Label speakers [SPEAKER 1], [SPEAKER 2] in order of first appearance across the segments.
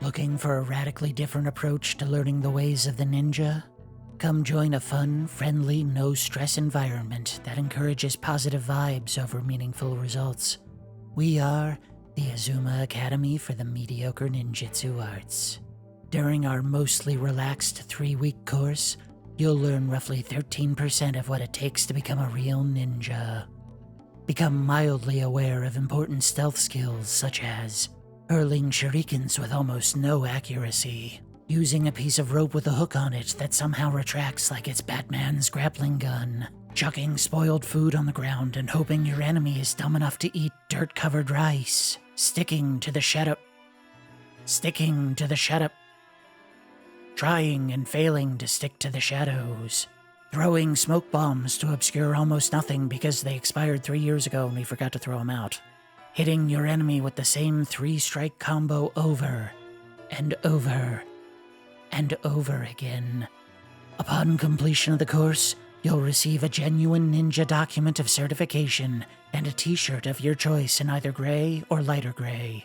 [SPEAKER 1] Looking for a radically different approach to learning the ways of the ninja? Come join a fun, friendly, no-stress environment that encourages positive vibes over meaningful results. We are the Azuma Academy for the Mediocre Ninjutsu Arts. During our mostly relaxed 3-week course, you'll learn roughly 13% of what it takes to become a real ninja. Become mildly aware of important stealth skills such as hurling shurikens with almost no accuracy, using a piece of rope with a hook on it that somehow retracts like it's Batman's grappling gun, chucking spoiled food on the ground and hoping your enemy is dumb enough to eat dirt-covered rice, sticking to the shadow, trying and failing to stick to the shadows, throwing smoke bombs to obscure almost nothing because they expired 3 years ago and we forgot to throw them out, hitting your enemy with the same 3-strike combo over and over and over again. Upon completion of the course, you'll receive a genuine ninja document of certification and a t-shirt of your choice in either gray or lighter gray.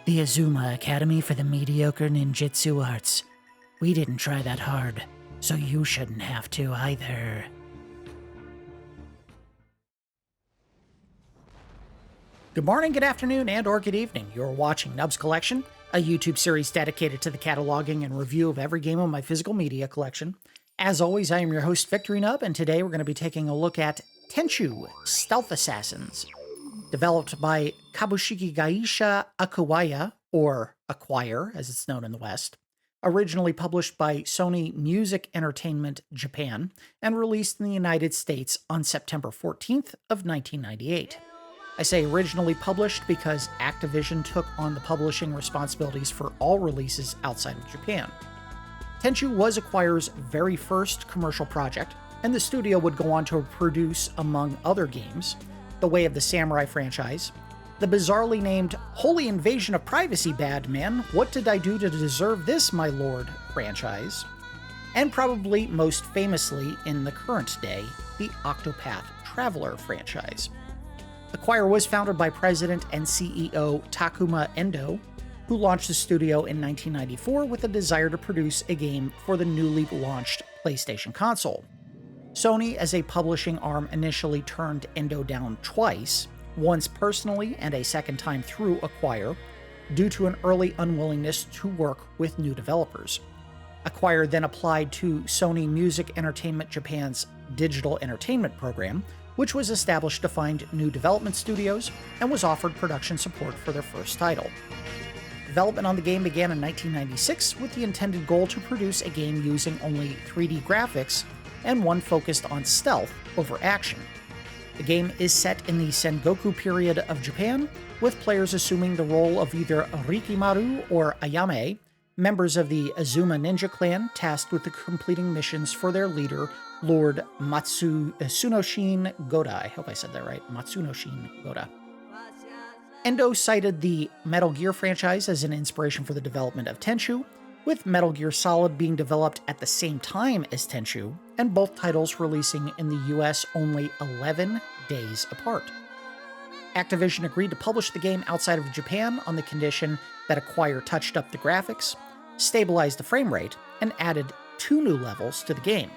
[SPEAKER 1] The Azuma Academy for the Mediocre Ninjutsu Arts. We didn't try that hard, so you shouldn't have to either. Good morning, good afternoon, and or good evening. You're watching Nub's Collection, a YouTube series dedicated to the cataloging and review of every game on my physical media collection. As always, I am your host, Victory Nub, and today we're going to be taking a look at Tenchu, Stealth Assassins. Developed by Kabushiki Gaisha Akuwaya, or Acquire, as it's known in the West. Originally published by Sony Music Entertainment Japan, and released in the United States on September 14th of 1998. I say originally published because Activision took on the publishing responsibilities for all releases outside of Japan. Tenchu was Acquire's very first commercial project, and the studio would go on to produce, among other games, The Way of the Samurai franchise, the bizarrely named Holy Invasion of Privacy Bad Man, What Did I Do to Deserve This, My Lord franchise, and probably most famously in the current day, the Octopath Traveler franchise. Acquire was founded by President and CEO Takuma Endo, who launched the studio in 1994 with a desire to produce a game for the newly launched PlayStation console. Sony, as a publishing arm, initially turned Endo down twice, once personally and a second time through Acquire, due to an early unwillingness to work with new developers. Acquire then applied to Sony Music Entertainment Japan's Digital Entertainment Program, which was established to find new development studios and was offered production support for their first title. Development on the game began in 1996 with the intended goal to produce a game using only 3D graphics and one focused on stealth over action. The game is set in the Sengoku period of Japan, with players assuming the role of either Rikimaru or Ayame, members of the Azuma Ninja clan tasked with completing missions for their leader, Lord Matsunoshin Godha. I hope I said that right. Matsunoshin Godha. Endo cited the Metal Gear franchise as an inspiration for the development of Tenchu, with Metal Gear Solid being developed at the same time as Tenchu, and both titles releasing in the US only 11 days apart. Activision agreed to publish the game outside of Japan on the condition that Acquire touched up the graphics, stabilized the frame rate, and added 2 new levels to the game.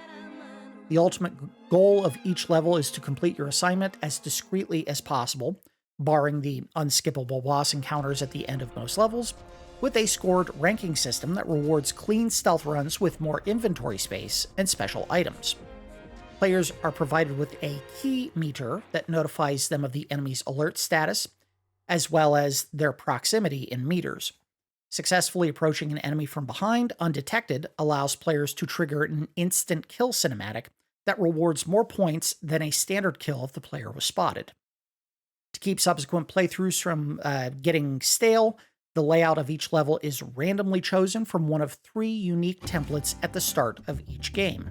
[SPEAKER 1] The ultimate goal of each level is to complete your assignment as discreetly as possible, barring the unskippable boss encounters at the end of most levels, with a scored ranking system that rewards clean stealth runs with more inventory space and special items. Players are provided with a key meter that notifies them of the enemy's alert status, as well as their proximity in meters. Successfully approaching an enemy from behind undetected allows players to trigger an instant kill cinematic that rewards more points than a standard kill if the player was spotted. To keep subsequent playthroughs from getting stale, the layout of each level is randomly chosen from one of 3 unique templates at the start of each game.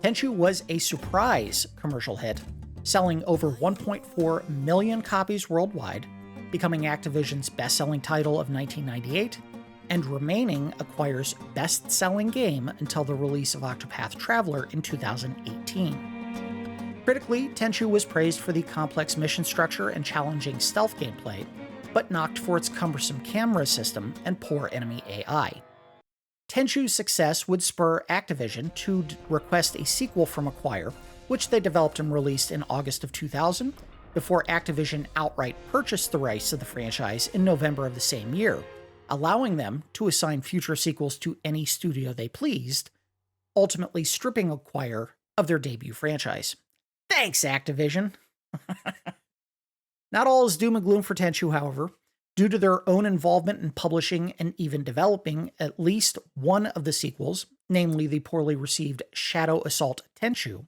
[SPEAKER 1] Tenchu was a surprise commercial hit, selling over 1.4 million copies worldwide, becoming Activision's best-selling title of 1998, and remaining Acquire's best-selling game until the release of Octopath Traveler in 2018. Critically, Tenchu was praised for the complex mission structure and challenging stealth gameplay, but knocked for its cumbersome camera system and poor enemy AI. Tenchu's success would spur Activision to request a sequel from Acquire, which they developed and released in August of 2000, before Activision outright purchased the rights to the franchise in November of the same year, allowing them to assign future sequels to any studio they pleased, ultimately stripping Acquire of their debut franchise. Thanks, Activision! Not all is doom and gloom for Tenchu, however. Due to their own involvement in publishing and even developing at least one of the sequels, namely the poorly received Shadow Assault Tenchu,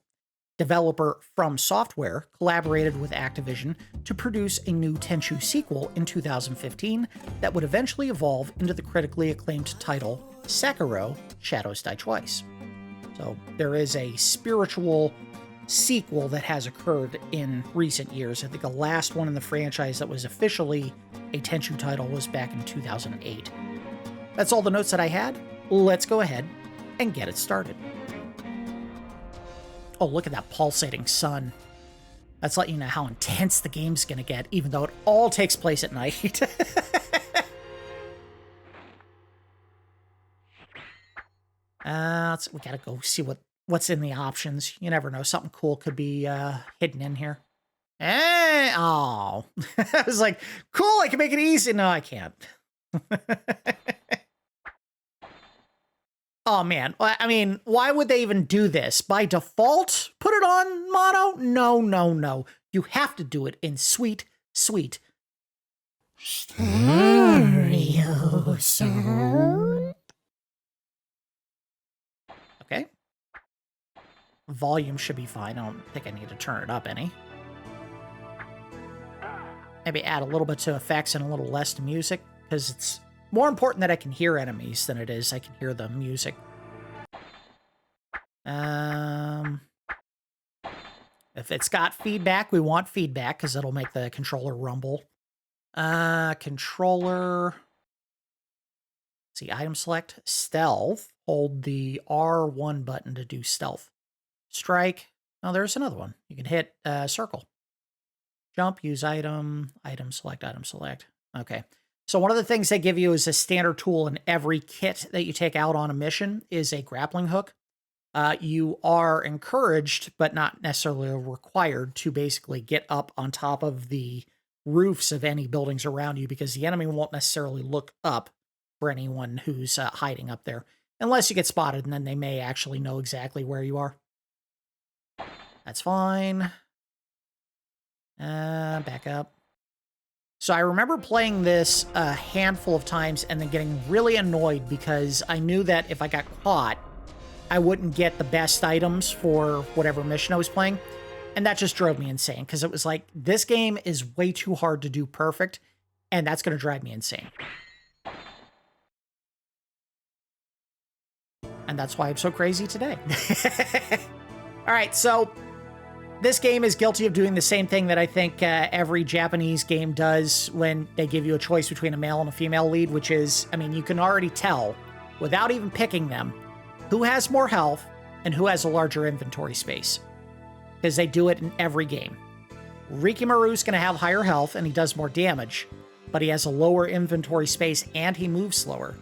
[SPEAKER 1] developer From Software collaborated with Activision to produce a new Tenchu sequel in 2015 that would eventually evolve into the critically acclaimed title Sekiro: Shadows Die Twice. So there is a spiritual sequel that has occurred in recent years. I think the last one in the franchise that was officially a Tenchu title was back in 2008. That's all the notes that I had. Let's go ahead and get it started. Oh, look at that pulsating sun. That's letting you know how intense the game's gonna get, even though it all takes place at night. We gotta go see what's in the options. You never know, something cool could be hidden in here. Oh. I was like, cool, I can make it easy. No, I can't. Oh, man. I mean, why would they even do this? By default, put it on mono? No, no, no. You have to do it in sweet, sweet stereo sound. Okay. Volume should be fine. I don't think I need to turn it up any. Maybe add a little bit to effects and a little less to music, because it's more important that I can hear enemies than it is I can hear the music. If it's got feedback, we want feedback, because it'll make the controller rumble. Controller. See, item select, stealth. Hold the R1 button to do stealth. Strike. Oh, there's another one. You can hit circle. Jump, use item, item select, item select. Okay. So one of the things they give you is a standard tool in every kit that you take out on a mission is a grappling hook. You are encouraged, but not necessarily required, to basically get up on top of the roofs of any buildings around you, because the enemy won't necessarily look up for anyone who's hiding up there, unless you get spotted, and then they may actually know exactly where you are. That's fine. Back up. So I remember playing this a handful of times and then getting really annoyed because I knew that if I got caught, I wouldn't get the best items for whatever mission I was playing. And that just drove me insane, because it was like, this game is way too hard to do perfect, and that's going to drive me insane. And that's why I'm so crazy today. All right, so this game is guilty of doing the same thing that I think every Japanese game does when they give you a choice between a male and a female lead, which is, I mean, you can already tell, without even picking them, who has more health and who has a larger inventory space, because they do it in every game. Rikimaru's going to have higher health and he does more damage, but he has a lower inventory space and he moves slower.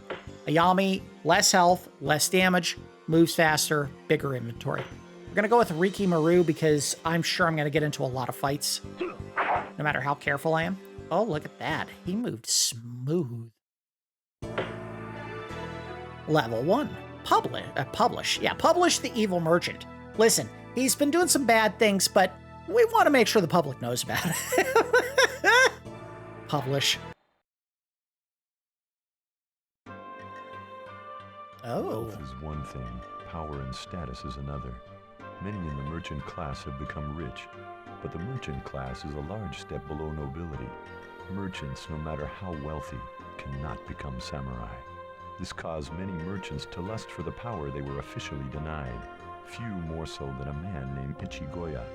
[SPEAKER 1] Ayame, less health, less damage, moves faster, bigger inventory. We're going to go with Rikimaru because I'm sure I'm going to get into a lot of fights, no matter how careful I am. Oh, look at that. He moved smooth. Level 1. Publish. Yeah, publish the evil merchant. Listen, he's been doing some bad things, but we want to make sure the public knows about it. Publish. Oh.
[SPEAKER 2] Wealth is one thing, power and status is another. Many in the merchant class have become rich, but the merchant class is a large step below nobility. Merchants, no matter how wealthy, cannot become samurai. This caused many merchants to lust for the power they were officially denied, few more so than a man named Ichigoya.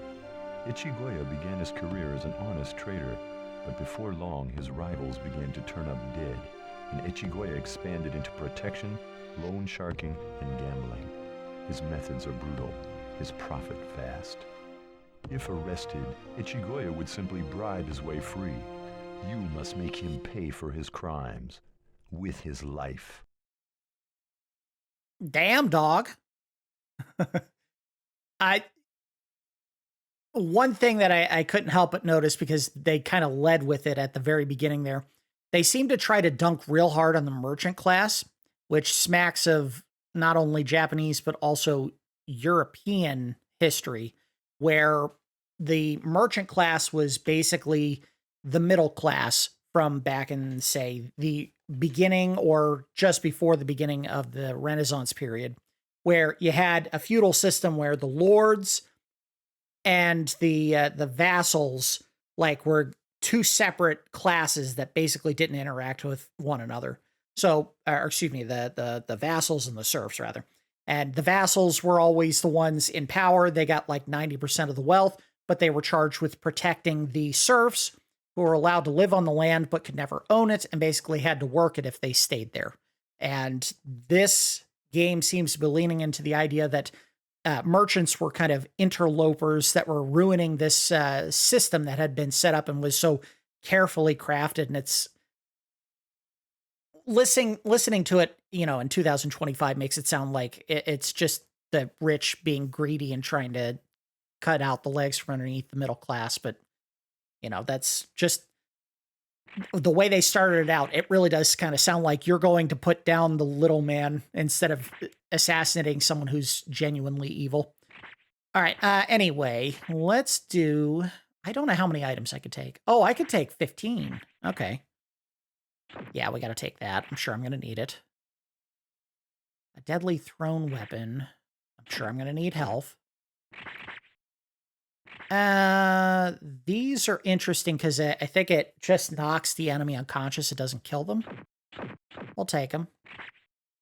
[SPEAKER 2] Ichigoya began his career as an honest trader, but before long his rivals began to turn up dead, and Ichigoya expanded into protection, loan sharking, and gambling. His methods are brutal, his profit vast. If arrested, Ichigoya would simply bribe his way free. You must make him pay for his crimes with his life.
[SPEAKER 1] Damn, dog. One thing that I couldn't help but notice, because they kind of led with it at the very beginning there, they seem to try to dunk real hard on the merchant class, which smacks of not only Japanese, but also European history, where the merchant class was basically the middle class from back in, say, the beginning or just before the beginning of the Renaissance period, where you had a feudal system where the lords and the vassals like were two separate classes that basically didn't interact with one another. So, or excuse me, the vassals and the serfs rather. And the vassals were always the ones in power. They got like 90% of the wealth, but they were charged with protecting the serfs, who were allowed to live on the land but could never own it and basically had to work it if they stayed there. And this game seems to be leaning into the idea that merchants were kind of interlopers that were ruining this system that had been set up and was so carefully crafted. And it's listening to it, you know, in 2025 makes it sound like it's just the rich being greedy and trying to cut out the legs from underneath the middle class. But, you know, that's just the way they started it out. It really does kind of sound like you're going to put down the little man instead of assassinating someone who's genuinely evil. All right. Anyway, let's do, I don't know how many items I could take. Oh, I could take 15. Okay. Yeah, we got to take that. I'm sure I'm going to need it. A deadly thrown weapon. I'm sure I'm going to need health. These are interesting because I think it just knocks the enemy unconscious. It doesn't kill them. We'll take them.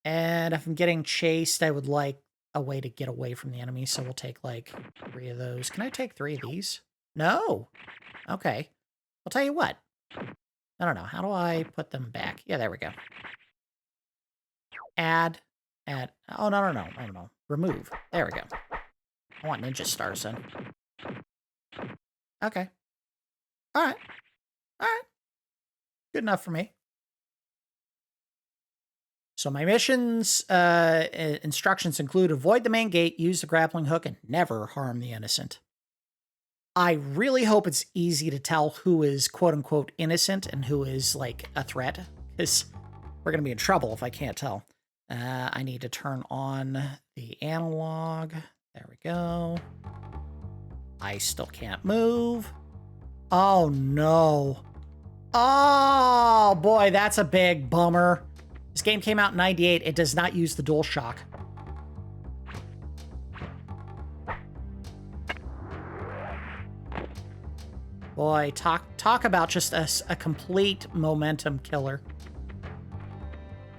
[SPEAKER 1] And if I'm getting chased, I would like a way to get away from the enemy. So we'll take like 3 of those. Can I take 3 of these? No. Okay. I'll tell you what. I don't know. How do I put them back? Yeah, there we go. Add. Oh, no. Remove. There we go. I want ninja stars then. Okay. All right. Good enough for me. So my missions instructions include avoid the main gate, use the grappling hook, and never harm the innocent. I really hope it's easy to tell who is quote-unquote innocent and who is like a threat, because we're going to be in trouble if I can't tell. I need to turn on the analog. There we go. I still can't move. Oh, no. Oh, boy, that's a big bummer. This game came out in '98. It does not use the DualShock. Boy, talk about just a complete momentum killer.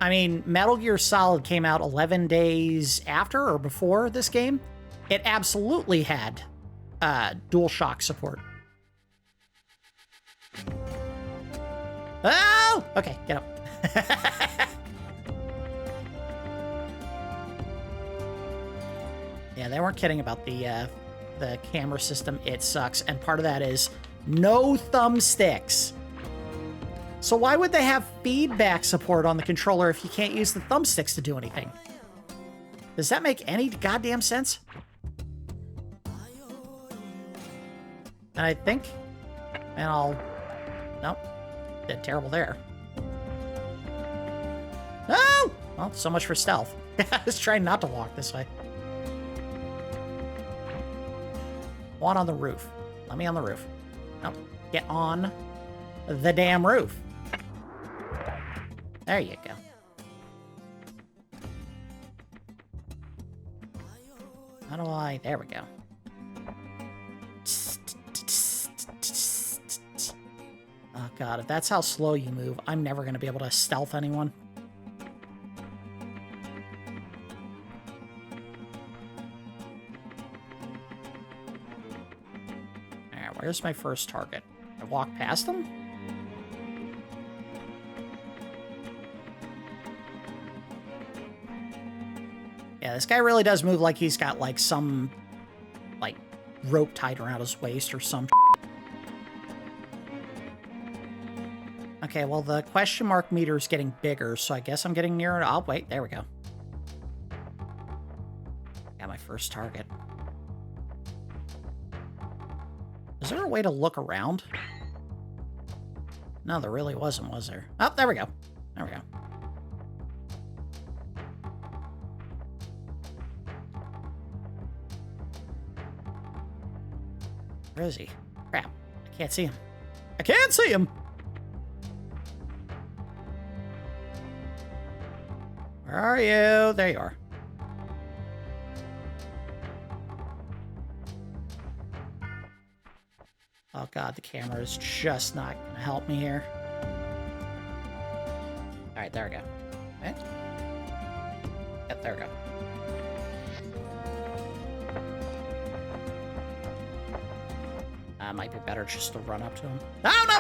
[SPEAKER 1] I mean, Metal Gear Solid came out 11 days after or before this game. It absolutely had DualShock support. Oh! Okay, get up. Yeah, they weren't kidding about the camera system. It sucks, and part of that is no thumbsticks. So why would they have feedback support on the controller if you can't use the thumbsticks to do anything? Does that make any goddamn sense? And I think, and nope, did terrible there. No! Well, so much for stealth. I was trying not to walk this way. One on the roof. Let me on the roof. Nope. Get on the damn roof. There you go. How do I... There we go. Oh, God. If that's how slow you move, I'm never going to be able to stealth anyone. Alright, where's my first target? I walk past them? Yeah, this guy really does move like he's got, like, some, like, rope tied around his waist or some Okay, well, the question mark meter is getting bigger, so I guess I'm getting nearer. Oh, wait, there we go. Got my first target. Is there a way to look around? No, there really wasn't, was there? Oh, there we go. There we go. Where is he? Crap. I can't see him. I can't see him! Where are you? There you are. Oh god, the camera is just not gonna help me here. Alright, there we go. Okay. Yep, there we go. Might be better just to run up to him. Oh, no!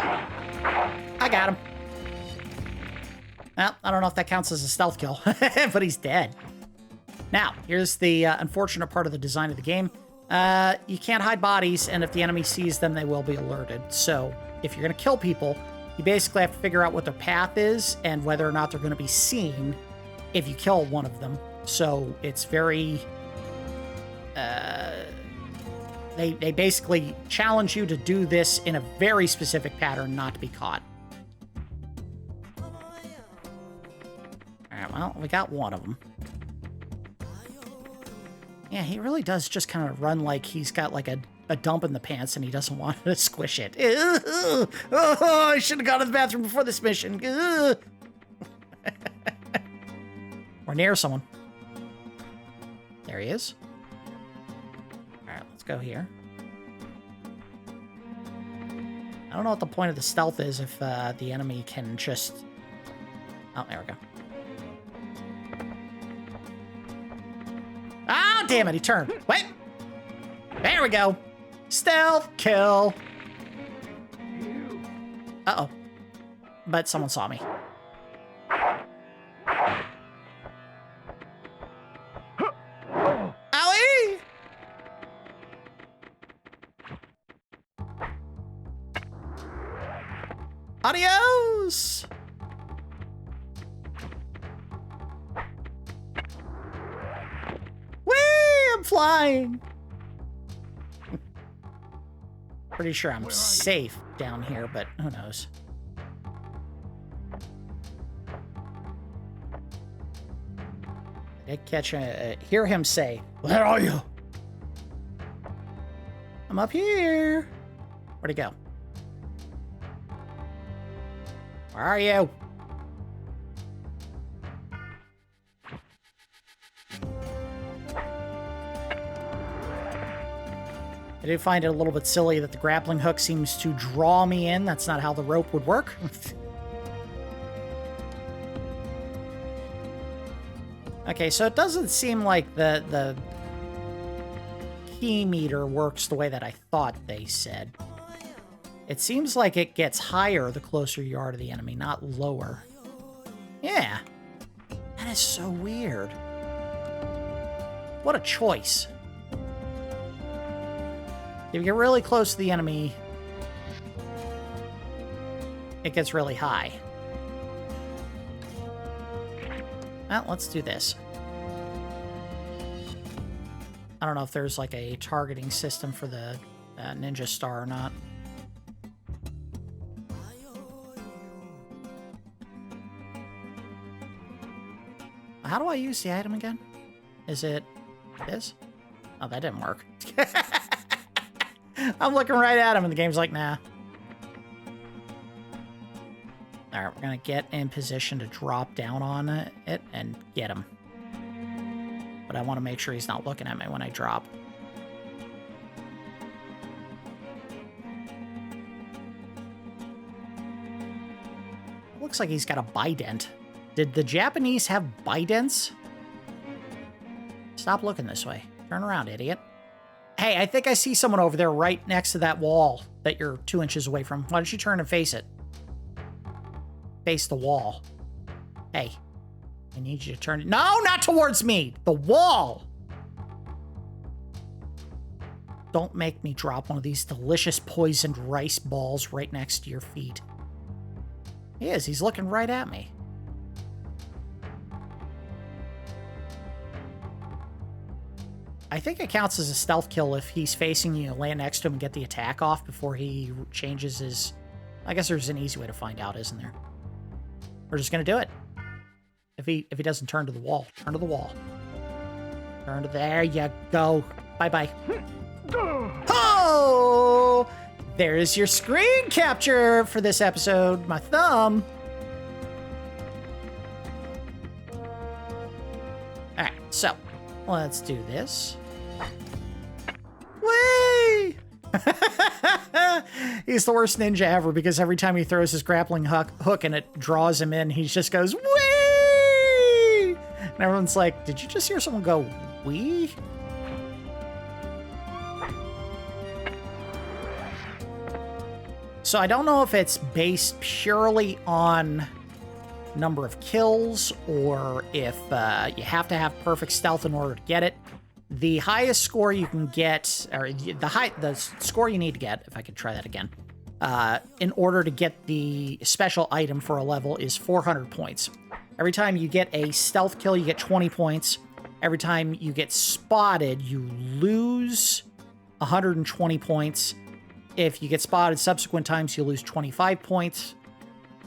[SPEAKER 1] I got him. Well, I don't know if that counts as a stealth kill, but he's dead. Now, here's the unfortunate part of the design of the game. You can't hide bodies, and if the enemy sees them, they will be alerted. So, if you're going to kill people, you basically have to figure out what their path is and whether or not they're going to be seen if you kill one of them. So, it's very... They basically challenge you to do this in a very specific pattern, not to be caught. Alright, well, we got one of them. Yeah, he really does just kind of run like he's got like a dump in the pants and he doesn't want to squish it. Oh, I should have gone to the bathroom before this mission. We're near someone. There he is. Alright, let's go here. I don't know what the point of the stealth is if the enemy can just... Oh, there we go. Ah, damn it, he turned. Wait! There we go. Stealth kill. Uh-oh. But someone saw me. Owie! Adios! Whee! I'm flying! Pretty sure I'm safe down here, but who knows? I did catch hear him say, "Where are you?" I'm up here. Where'd he go? Where are you? I do find it a little bit silly that the grappling hook seems to draw me in. That's not how the rope would work. Okay, so it doesn't seem like the key meter works the way that I thought they said. It seems like it gets higher the closer you are to the enemy, not lower. Yeah. That is so weird. What a choice. If you get really close to the enemy, it gets really high. Well, let's do this. I don't know if there's like a targeting system for the ninja star or not. How do I use the item again? Is it this? Oh, that didn't work. I'm looking right at him and the game's like, nah. Alright, we're gonna get in position to drop down on it and get him. But I want to make sure he's not looking at me when I drop. Looks like he's got a bident. Did the Japanese have bidents? Stop looking this way. Turn around, idiot. Hey, I think I see someone over there right next to that wall that you're 2 inches away from. Why don't you turn and face it? Face the wall. Hey, I need you to turn it. No, not towards me. The wall. Don't make me drop one of these delicious poisoned rice balls right next to your feet. He is. He's looking right at me. I think it counts as a stealth kill if he's facing you, land next to him, and get the attack off before he changes his... I guess there's an easy way to find out, isn't there? We're just going to do it. If he doesn't turn to the wall. Turn to the wall. Turn to... There you go. Bye-bye. Oh! There's your screen capture for this episode. My thumb. Alright, so let's do this. Whee! He's the worst ninja ever because every time he throws his grappling hook and it draws him in, he just goes, whee! And everyone's like, did you just hear someone go, wee? So I don't know if it's based purely on number of kills or if you have to have perfect stealth in order to get it. The highest score you can get, or the score you need to get, if I could try that again, in order to get the special item for a level is 400 points. Every time you get a stealth kill, you get 20 points. Every time you get spotted, you lose 120 points. If you get spotted subsequent times, you lose 25 points.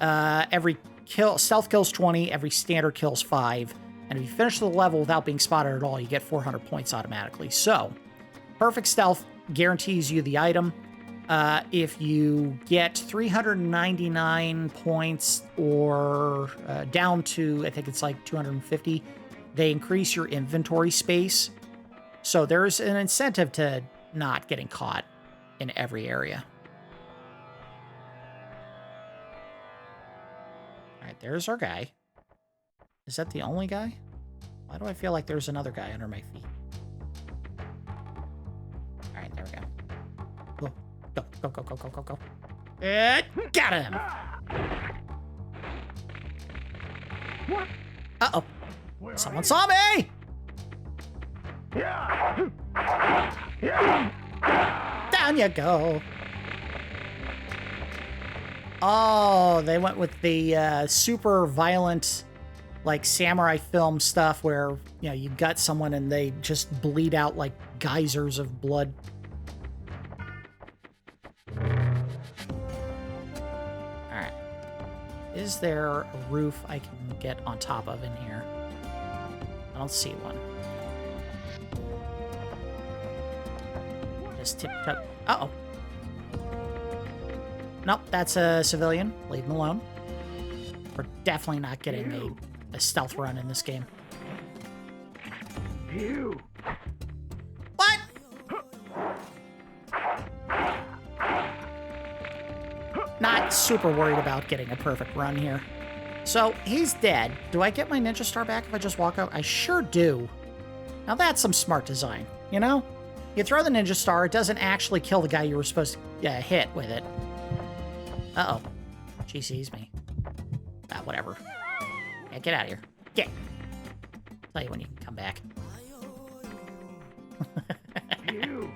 [SPEAKER 1] Every stealth kill's 20, every standard kill's 5. And if you finish the level without being spotted at all, you get 400 points automatically. So, perfect stealth guarantees you the item. If you get 399 points or down to, I think it's like 250, they increase your inventory space. So there's an incentive to not getting caught in every area. All right, there's our guy. Is that the only guy? Why do I feel like there's another guy under my feet? All right, there we go. Go, go, go, go, go, go, go. Got him! Uh-oh. Someone saw me! Down you go. Oh, they went with the super violent, like samurai film stuff where, you know, you gut someone and they just bleed out like geysers of blood. Alright. Is there a roof I can get on top of in here? I don't see one. Just tiptoe. Uh-oh. Nope, that's a civilian. Leave him alone. We're definitely not getting a stealth run in this game. What? Not super worried about getting a perfect run here. So, he's dead. Do I get my ninja star back if I just walk out? I sure do. Now that's some smart design, you know? You throw the ninja star, it doesn't actually kill the guy you were supposed to hit with it. Uh-oh. She sees me. Ah, whatever. Yeah, get out of here. Get. Tell you when you can come back. You.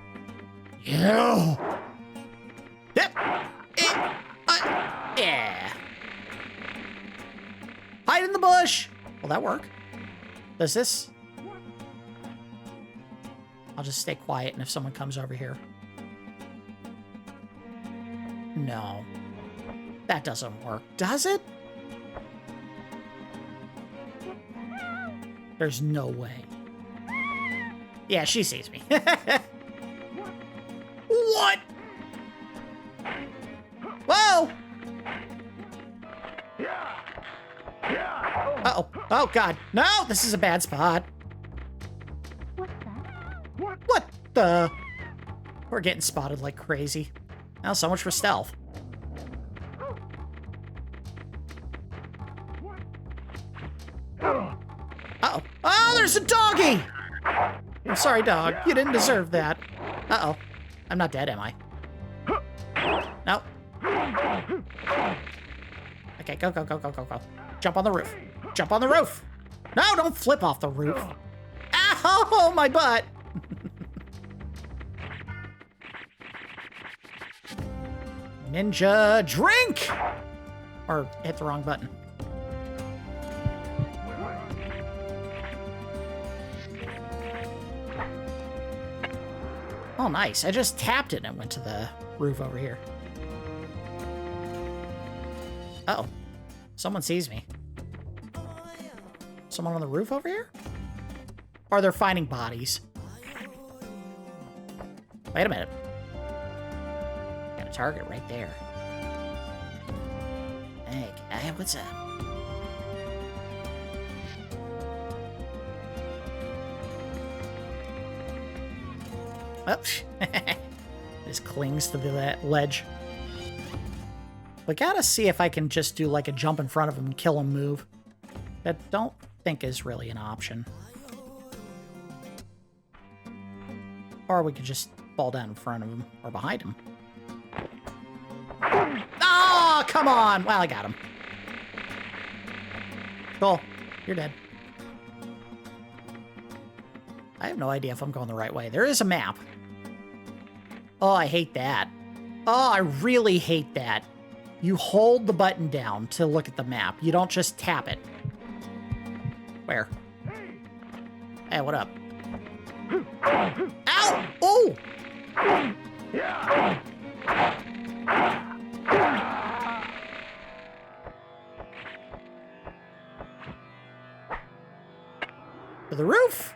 [SPEAKER 1] Yep. Yeah. Hide in the bush. Will that work? Does this? I'll just stay quiet, and if someone comes over here. No. That doesn't work, does it? There's no way. Yeah, she sees me. What? Whoa! Uh-oh. Oh, God. No, this is a bad spot. What the? We're getting spotted like crazy. Now, so much for stealth. Uh-oh. Oh, there's a doggy! I'm sorry, dog. You didn't deserve that. Uh-oh. I'm not dead, am I? No. Okay, go, go, go, go, go, go. Jump on the roof. Jump on the roof! No, don't flip off the roof. Ow, my butt! Ninja drink! Or hit the wrong button. Oh, nice. I just tapped it and went to the roof over here. Uh-oh. Someone sees me. Someone on the roof over here? Or they're finding bodies. Wait a minute. Got a target right there. Hey, guy, what's up? Oh, just clings to the ledge. We gotta see if I can just do like a jump in front of him and kill him move. That don't think is really an option. Or we could just fall down in front of him or behind him. Oh, come on! Well, I got him. Cool. You're dead. I have no idea if I'm going the right way. There is a map. Oh, I hate that. Oh, I really hate that. You hold the button down to look at the map. You don't just tap it. Where? Hey, what up? Ow! Oh! To the roof?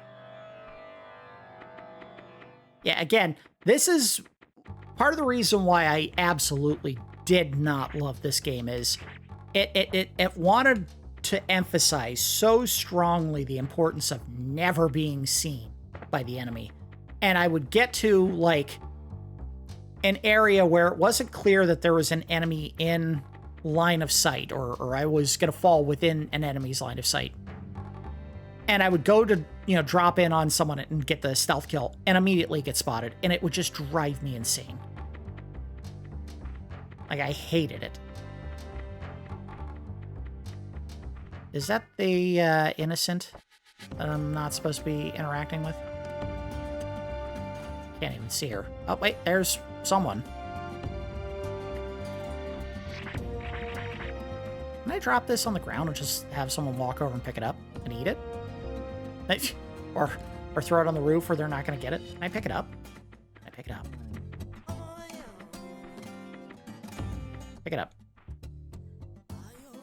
[SPEAKER 1] Yeah, again, this is part of the reason why I absolutely did not love this game is it wanted to emphasize so strongly the importance of never being seen by the enemy. And I would get to, like, an area where it wasn't clear that there was an enemy in line of sight, or I was going to fall within an enemy's line of sight. And I would go to, you know, drop in on someone and get the stealth kill and immediately get spotted. And it would just drive me insane. Like, I hated it. Is that the innocent that I'm not supposed to be interacting with? Can't even see her. Oh, wait, there's someone. Can I drop this on the ground and just have someone walk over and pick it up and eat it? Or throw it on the roof where they're not going to get it? Can I pick it up? Can I pick it up? Pick it up.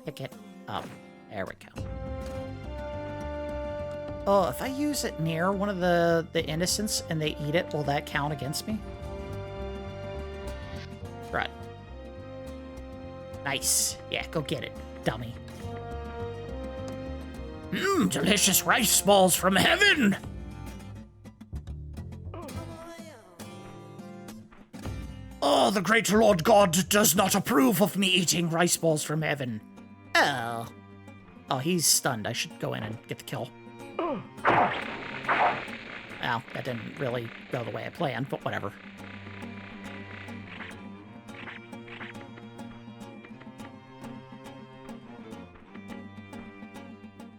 [SPEAKER 1] Pick it up. There we go. Oh, if I use it near one of the innocents and they eat it, will that count against me? Right. Nice. Yeah, go get it, dummy. Mmm, delicious rice balls from heaven! Oh, the great Lord God does not approve of me eating rice balls from heaven. Oh. Oh, he's stunned. I should go in and get the kill. Well, that didn't really go the way I planned, but whatever.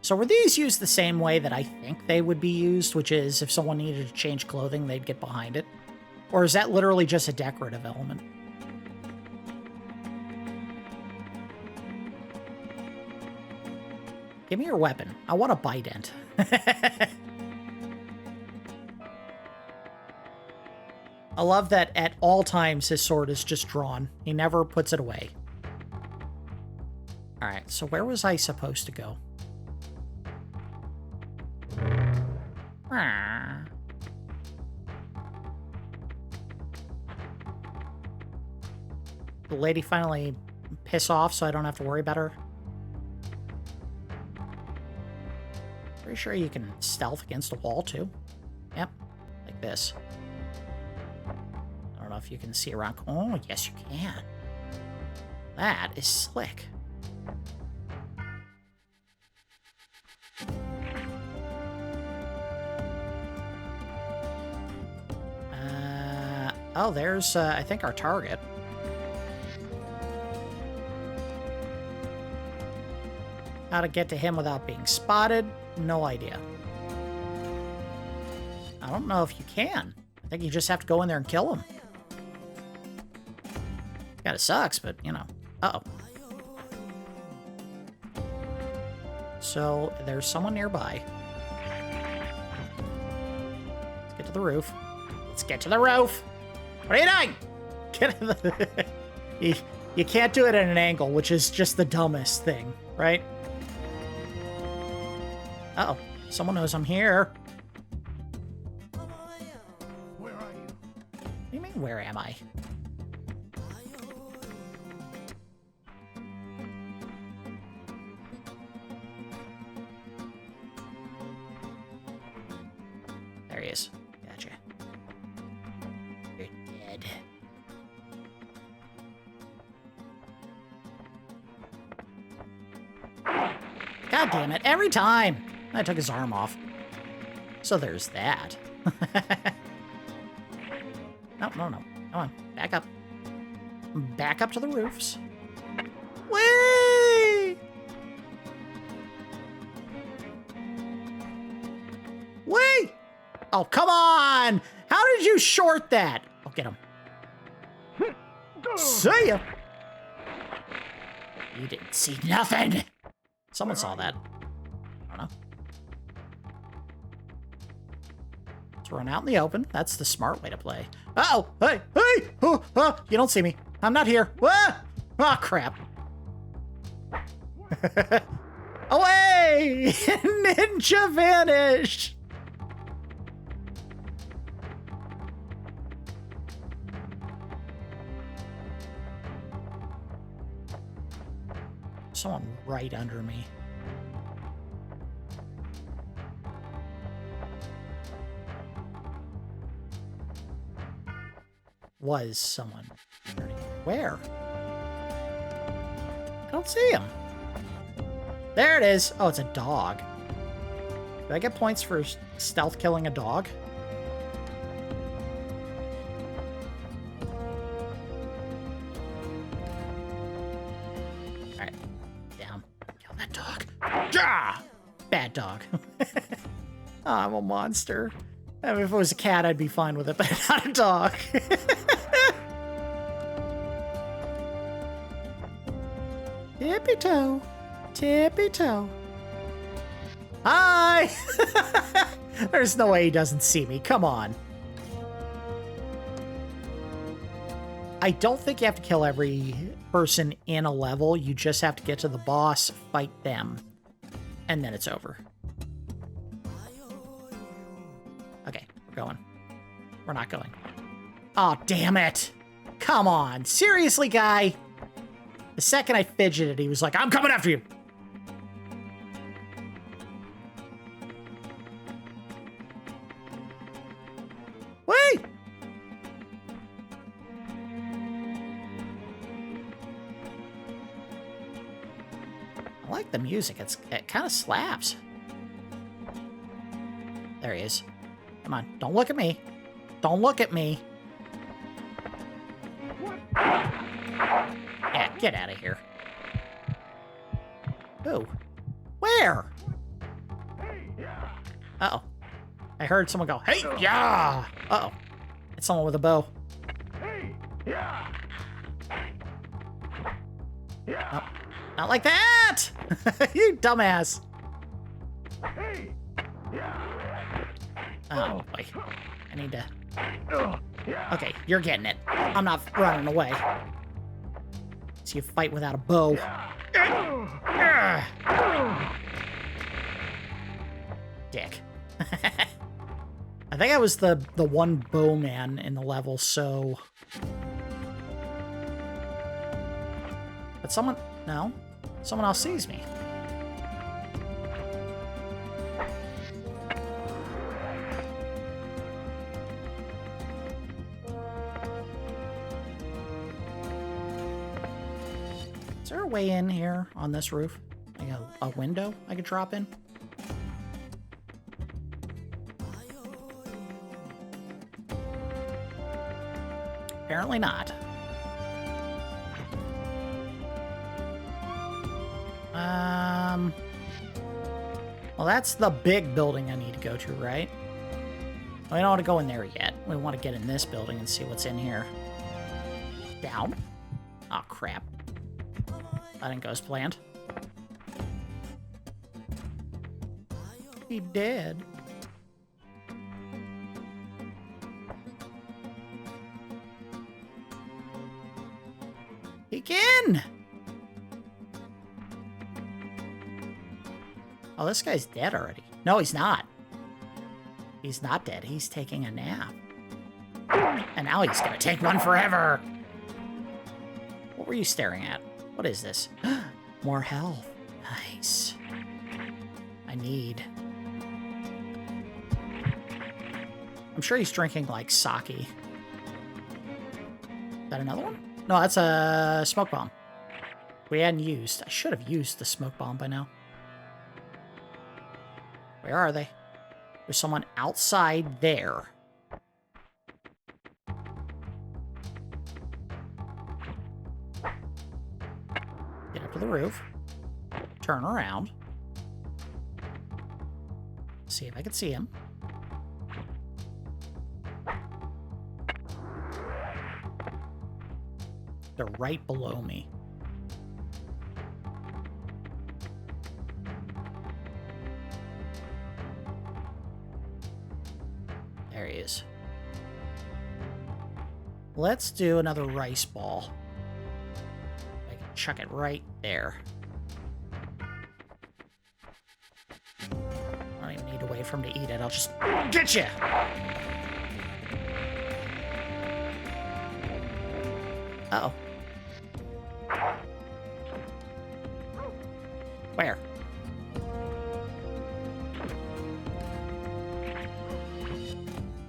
[SPEAKER 1] So were these used the same way that I think they would be used, which is if someone needed to change clothing, they'd get behind it? Or is that literally just a decorative element? Give me your weapon. I want a bident. I love that at all times his sword is just drawn. He never puts it away. Alright, so where was I supposed to go? The lady finally piss off so I don't have to worry about her. Pretty sure you can stealth against a wall too. Yep, like this. I don't know if you can see around. Oh, yes you can. That is slick. Oh, there's, I think, our target. How to get to him without being spotted? No idea. I don't know if you can. I think you just have to go in there and kill him. Kinda sucks, but, you know. Uh-oh. So there's someone nearby. Let's get to the roof. Let's get to the roof. What are you doing? Get in the... you can't do it at an angle, which is just the dumbest thing, right? Uh-oh. Someone knows I'm here.
[SPEAKER 3] Where are you?
[SPEAKER 1] What do you mean, where am I? There he is. Gotcha. You're dead. God damn it, every time! I took his arm off. So there's that. No. Come on, back up. Back up to the roofs. Whee! Whee! Oh, come on! How did you short that? I'll get him. See ya! You didn't see nothing! Someone saw that. I don't know. Let's run out in the open. That's the smart way to play. Uh-oh! Hey! Oh, you don't see me. I'm not here. Ah! Oh, crap. Away! Ninja vanish! Someone right under me. Was someone under me. Where? I don't see him. There it is. Oh, it's a dog. Do I get points for stealth killing a dog? Alright. Down. Kill that dog. Yeah! Bad dog. Oh, I'm a monster. I mean, if it was a cat, I'd be fine with it, but not a dog. Tippy toe. Tippy toe. Hi! There's no way he doesn't see me. Come on. I don't think you have to kill every person in a level. You just have to get to the boss, fight them, and then it's over. Okay, we're going. We're not going. Oh, damn it. Come on. Seriously, guy? The second I fidgeted, he was like, I'm coming after you. Wait! I like the music. It kind of slaps. There he is. Come on, don't look at me. Don't look at me. Yeah, get out of here. Who? Where? Uh-oh. I heard someone go, hey, yeah! Uh-oh. It's someone with a bow. Nope. Not like that! You dumbass. Oh, boy. I need to... Okay, you're getting it. I'm not running away. So you fight without a bow. Dick. I think I was the one bowman in the level, so... But someone... No. Someone else sees me. Is there a way in here on this roof? Like a window I could drop in? Apparently not. Well, that's the big building I need to go to, right? We don't want to go in there yet. We want to get in this building and see what's in here. Down. Oh, crap. That didn't go as planned. He dead. He can! Oh, this guy's dead already. No, he's not. He's not dead. He's taking a nap. And now he's gonna take one forever. What were you staring at? What is this? More health. Nice. I need. I'm sure he's drinking, like, sake. Is that another one? No, that's a smoke bomb. We hadn't used. I should have used the smoke bomb by now. Where are they? There's someone outside there. Get up to the roof. Turn around. See if I can see him. They're right below me. There he is. Let's do another rice ball. I can chuck it right there. I don't even need to wait for him to eat it. I'll just get you. Uh-oh. Where?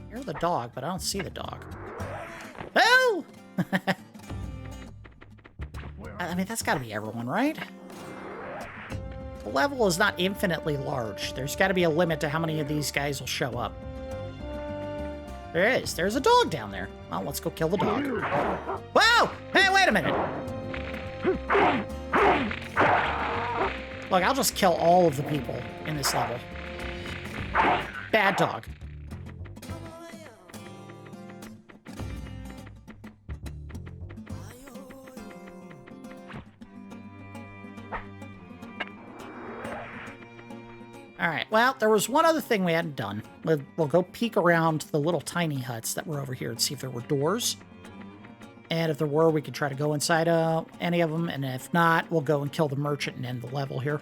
[SPEAKER 1] You're the dog, but I don't see the dog. Oh! I mean, that's gotta be everyone, right? The level is not infinitely large. There's gotta be a limit to how many of these guys will show up. There is. There's a dog down there. Well, let's go kill the dog. Whoa! Hey, wait a minute! Look, I'll just kill all of the people in this level. Bad dog. Alright, well, there was one other thing we hadn't done. We'll go peek around the little tiny huts that were over here and see if there were doors. And if there were, we could try to go inside any of them. And if not, we'll go and kill the merchant and end the level here.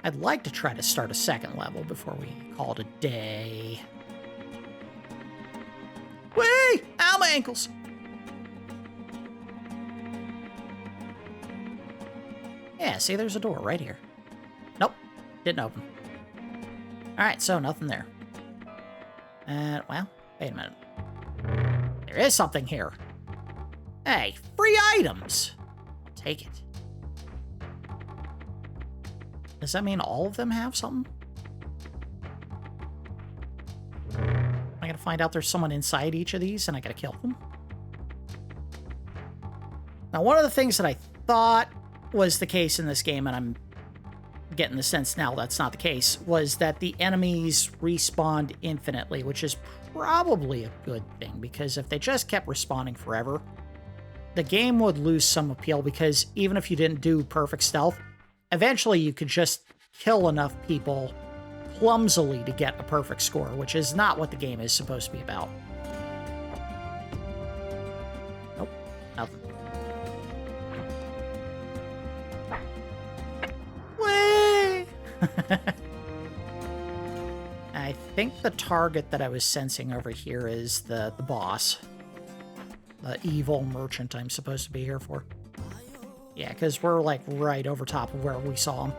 [SPEAKER 1] I'd like to try to start a second level before we call it a day. Whee! Ow, my ankles! Yeah, see, there's a door right here. Nope, didn't open. Alright, so nothing there. Well, wait a minute. There is something here. Hey, free items! I'll take it. Does that mean all of them have something? Am I gonna find out there's someone inside each of these and I gotta kill them? Now, one of the things that I thought was the case in this game, and I'm getting the sense now that's not the case, was that the enemies respawned infinitely, which is probably a good thing, because if they just kept respawning forever, the game would lose some appeal, because even if you didn't do perfect stealth, eventually you could just kill enough people clumsily to get a perfect score, which is not what the game is supposed to be about. Nope, nothing. I think the target that I was sensing over here is the boss. The evil merchant I'm supposed to be here for. Yeah, because we're like right over top of where we saw him.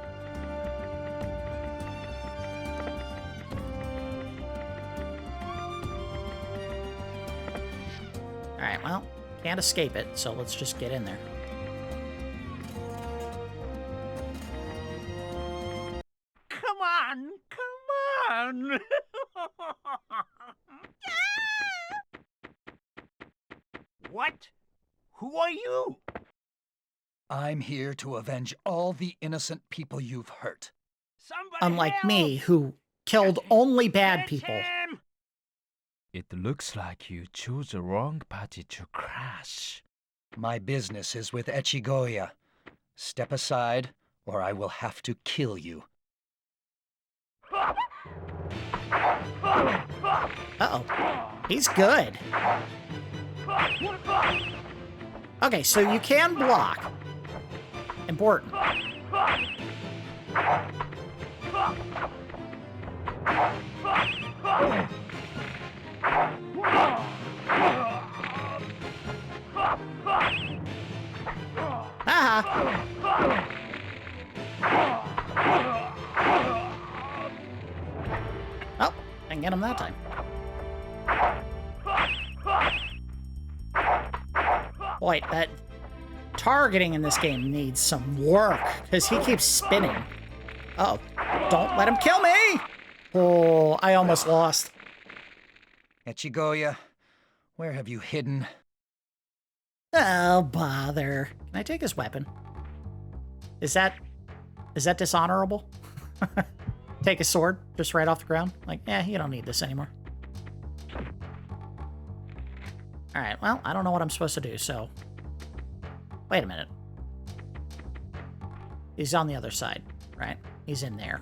[SPEAKER 1] Alright, well, can't escape it, so let's just get in there.
[SPEAKER 3] Come on! What? Who are you?
[SPEAKER 4] I'm here to avenge all the innocent people you've hurt.
[SPEAKER 3] Somebody
[SPEAKER 1] Unlike
[SPEAKER 3] help!
[SPEAKER 1] me, who killed only bad
[SPEAKER 3] Get
[SPEAKER 1] people.
[SPEAKER 3] him!
[SPEAKER 5] It looks like you chose the wrong party to crash.
[SPEAKER 4] My business is with Echigoya. Step aside, or I will have to kill you.
[SPEAKER 1] Uh-oh. He's good. Okay, so you can block. Important. Aha! Oh, didn't get him that time. Boy, that targeting in this game needs some work, because he keeps spinning. Uh-oh. Don't let him kill me! Oh, I almost lost.
[SPEAKER 4] Echigoya, where have you hidden?
[SPEAKER 1] Oh, bother. Can I take his weapon? Is that dishonorable? Take his sword just right off the ground? Like, you don't need this anymore. Alright, well, I don't know what I'm supposed to do, so... Wait a minute. He's on the other side, right? He's in there.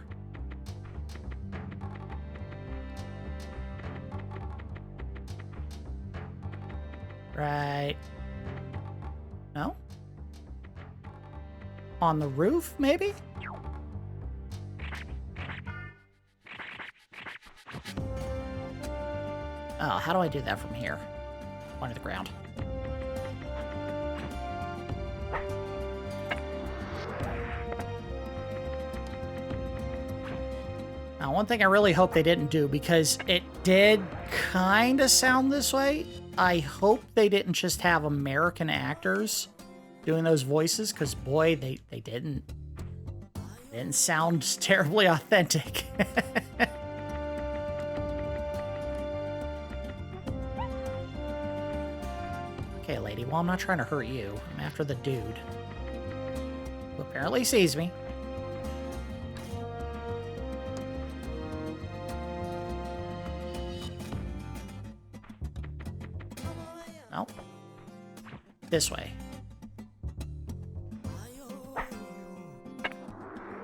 [SPEAKER 1] Right. No? On the roof, maybe? Oh, how do I do that from here? Point to the ground. Now, one thing I really hope they didn't do, because it did kind of sound this way, I hope they didn't just have American actors doing those voices, because boy, they didn't. They didn't sound terribly authentic. Okay, lady, well, I'm not trying to hurt you. I'm after the dude, who apparently sees me. No. This way.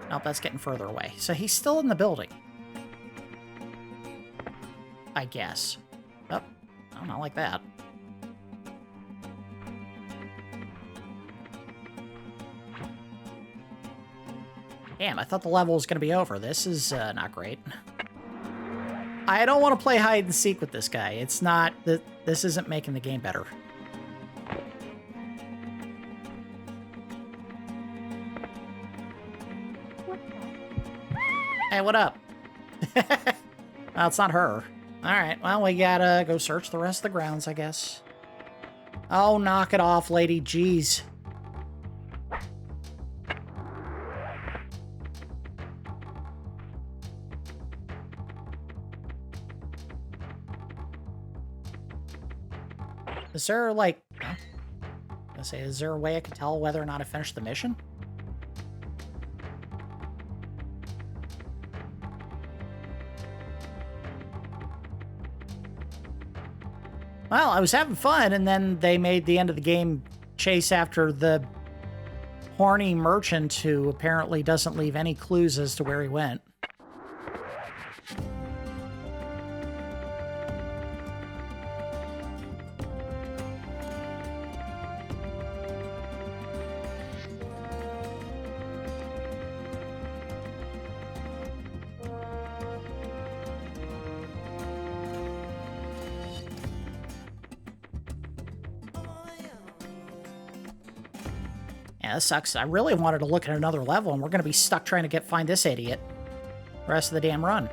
[SPEAKER 1] Nope, that's getting further away. So he's still in the building. I guess. Oh, no, not like that. Damn, I thought the level was going to be over. This is not great. I don't want to play hide and seek with this guy. It's not... This isn't making the game better. Hey, what up? Well, it's not her. Alright, well, we gotta go search the rest of the grounds, I guess. Oh, knock it off, lady. Jeez. Is there, like... is there a way I can tell whether or not I finished the mission? Well, I was having fun, and then they made the end of the game chase after the horny merchant who apparently doesn't leave any clues as to where he went. Yeah, this sucks. I really wanted to look at another level, and we're going to be stuck trying to find this idiot the rest of the damn run.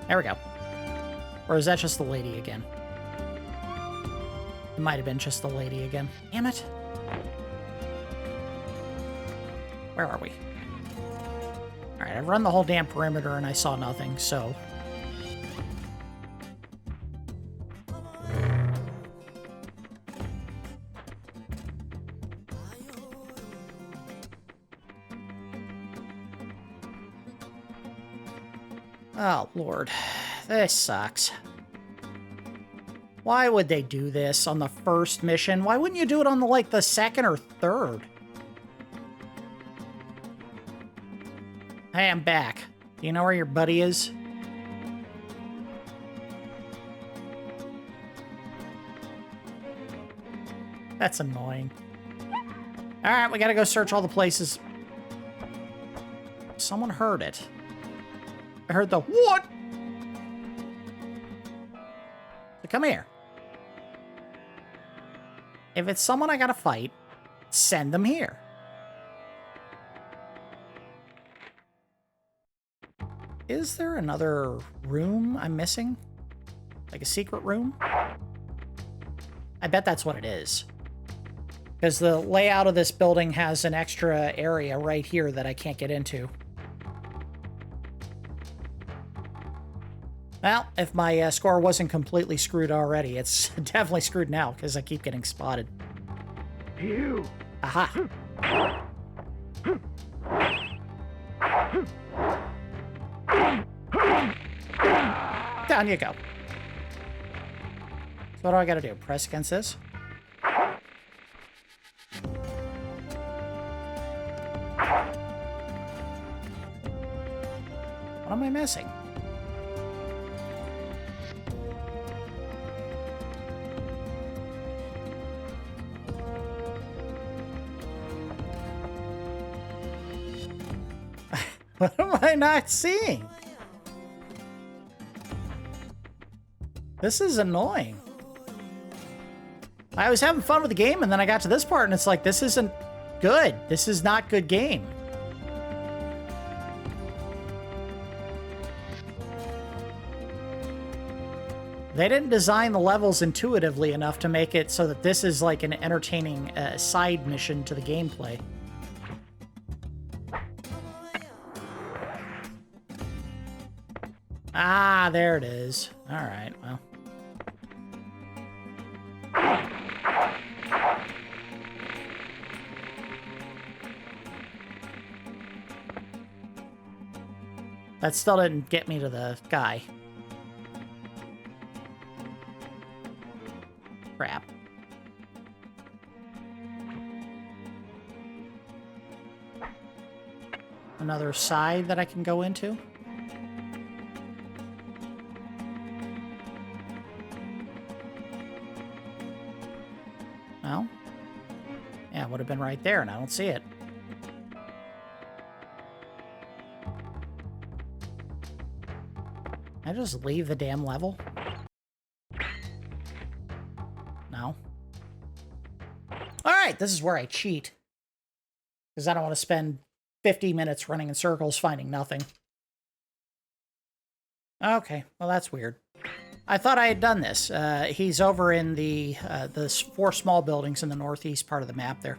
[SPEAKER 1] There we go. Or is that just the lady again? It might have been just the lady again. Damn it. Where are we? Alright, I've run the whole damn perimeter, and I saw nothing, so... Oh, Lord. This sucks. Why would they do this on the first mission? Why wouldn't you do it on, the second or third? Hey, I'm back. Do you know where your buddy is? That's annoying. Alright, we gotta go search all the places. Someone heard it. I heard the what? So come here. If it's someone I gotta fight, send them here. Is there another room I'm missing? Like a secret room? I bet that's what it is. Because the layout of this building has an extra area right here that I can't get into. Well, if my score wasn't completely screwed already, it's definitely screwed now because I keep getting spotted.
[SPEAKER 3] You.
[SPEAKER 1] Aha. Down you go. So what do I gotta do? Press against this? What am I missing? What am I not seeing? This is annoying. I was having fun with the game, and then I got to this part, and it's like, this isn't good. This is not good game. They didn't design the levels intuitively enough to make it so that this is like an entertaining side mission to the gameplay. Ah, there it is. All right, well. That still didn't get me to the guy. Crap. Another side that I can go into? Well, yeah, it would have been right there, and I don't see it. I just leave the damn level? No. Alright, this is where I cheat. Because I don't want to spend 50 minutes running in circles finding nothing. Okay, well that's weird. I thought I had done this. He's over in the 4 small buildings in the northeast part of the map there.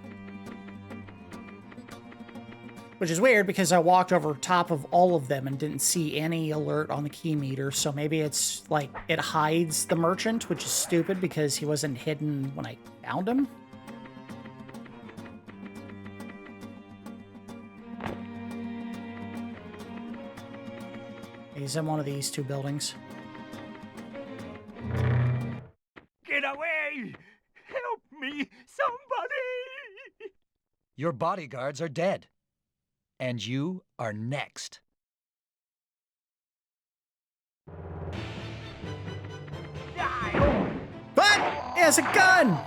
[SPEAKER 1] Which is weird because I walked over top of all of them and didn't see any alert on the key meter, so maybe it's like it hides the merchant, which is stupid because he wasn't hidden when I found him. He's in one of these 2 buildings.
[SPEAKER 3] Get away! Help me, somebody!
[SPEAKER 4] Your bodyguards are dead. And you are next.
[SPEAKER 3] Die!
[SPEAKER 1] But he has a gun!